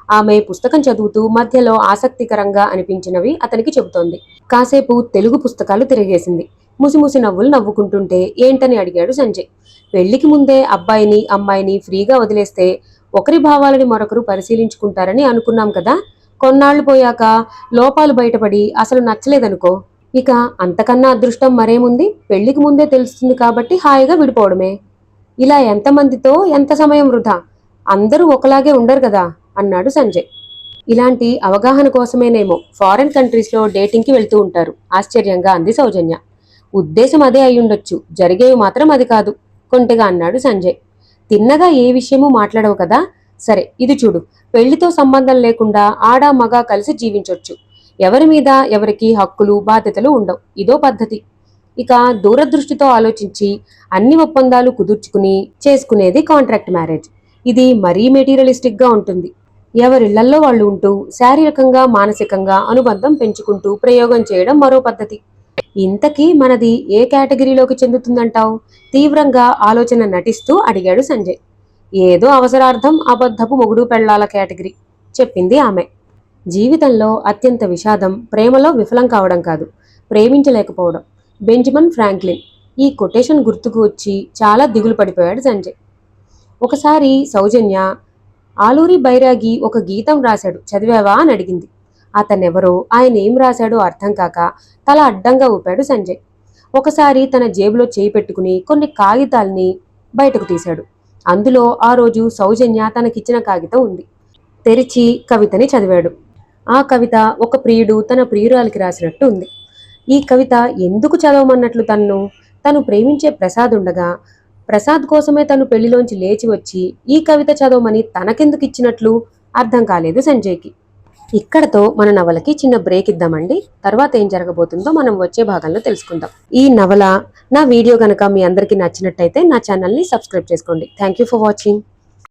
ఆమె పుస్తకం చదువుతూ మధ్యలో ఆసక్తికరంగా అనిపించినవి అతనికి చెబుతోంది. కాసేపు తెలుగు పుస్తకాలు తిరిగేసింది. ముసిముసి నవ్వులు నవ్వుకుంటుంటే ఏంటని అడిగాడు సంజయ్. పెళ్లికి ముందే అబ్బాయిని అమ్మాయిని ఫ్రీగా వదిలేస్తే ఒకరి భావాలని మరొకరు పరిశీలించుకుంటారని అనుకున్నాం కదా. కొన్నాళ్లు పోయాక లోపాలు బయటపడి అసలు నచ్చలేదనుకో, ఇక అంతకన్నా అదృష్టం మరేముంది? పెళ్లికి ముందే తెలుస్తుంది కాబట్టి హాయిగా విడిపోవడమే. ఇలా ఎంతమందితో ఎంత సమయం వృధా? అందరూ ఒకలాగే ఉండరు కదా అన్నాడు సంజయ్. ఇలాంటి అవగాహన కోసమేనేమో ఫారెన్ కంట్రీస్లో డేటింగ్కి వెళ్తూ ఉంటారు, ఆశ్చర్యంగా అంది సౌజన్య. ఉద్దేశం అదే అయ్యుండొచ్చు, జరిగేవి మాత్రం అది కాదు కొంటెగా అన్నాడు సంజయ్. తిన్నగా ఏ విషయమూ మాట్లాడవు కదా. సరే ఇది చూడు, పెళ్లితో సంబంధం లేకుండా ఆడా మగా కలిసి జీవించొచ్చు. ఎవరి మీద ఎవరికి హక్కులు బాధ్యతలు ఉండవు, ఇదో పద్ధతి. ఇక దూరదృష్టితో ఆలోచించి అన్ని ఒప్పందాలు కుదుర్చుకుని చేసుకునేది కాంట్రాక్ట్ మ్యారేజ్. ఇది మరీ మెటీరియలిస్టిక్ గా ఉంటుంది. ఎవరిళ్లల్లో వాళ్ళు ఉంటూ శారీరకంగా మానసికంగా అనుబంధం పెంచుకుంటూ ప్రయోగం చేయడం మరో పద్ధతి. ఇంతకీ మనది ఏ కేటగిరీలోకి చెందుతుందంటావు? తీవ్రంగా ఆలోచన నటిస్తూ అడిగాడు సంజయ్. ఏదో అవసరార్థం అబద్ధపు మొగుడు పెళ్లాల కేటగిరీ, చెప్పింది ఆమె. జీవితంలో అత్యంత విషాదం ప్రేమలో విఫలం కావడం కాదు, ప్రేమించలేకపోవడం. Benjamin Franklin. ఈ కొటేషన్ గుర్తుకు వచ్చి చాలా దిగులు పడిపోయాడు సంజయ్. ఒకసారి సౌజన్య ఆలూరి బైరాగి ఒక గీతం రాశాడు, చదివావా అని అడిగింది. అతనెవరో, ఆయన ఏం రాశాడో అర్థం కాక తల అడ్డంగా ఊపాడు సంజయ్. ఒకసారి తన జేబులో చేయి పెట్టుకుని కొన్ని కాగితాల్ని బయటకు తీశాడు. అందులో ఆ రోజు సౌజన్య తనకిచ్చిన కాగితం ఉంది. తెరిచి కవితని చదివాడు. ఆ కవిత ఒక ప్రియుడు తన ప్రియురాలికి రాసినట్టు ఉంది. ఈ కవిత ఎందుకు చదవమన్నట్లు తను ప్రేమించే ప్రసాద్ ఉండగా, ప్రసాద్ కోసమే తను పెళ్లిలోంచి లేచి వచ్చి ఈ కవిత చదవమని తనకెందుకు ఇచ్చినట్లు అర్థం కాలేదు సంజయ్కి. ఇక్కడతో మన నవలకి చిన్న బ్రేక్ ఇద్దామండి. తర్వాత ఏం జరగబోతుందో మనం వచ్చే భాగంలో తెలుసుకుందాం. ఈ నవల, నా వీడియో కనుక మీ అందరికీ నచ్చినట్టయితే నా ఛానల్ని సబ్స్క్రైబ్ చేసుకోండి. Thank you for watching.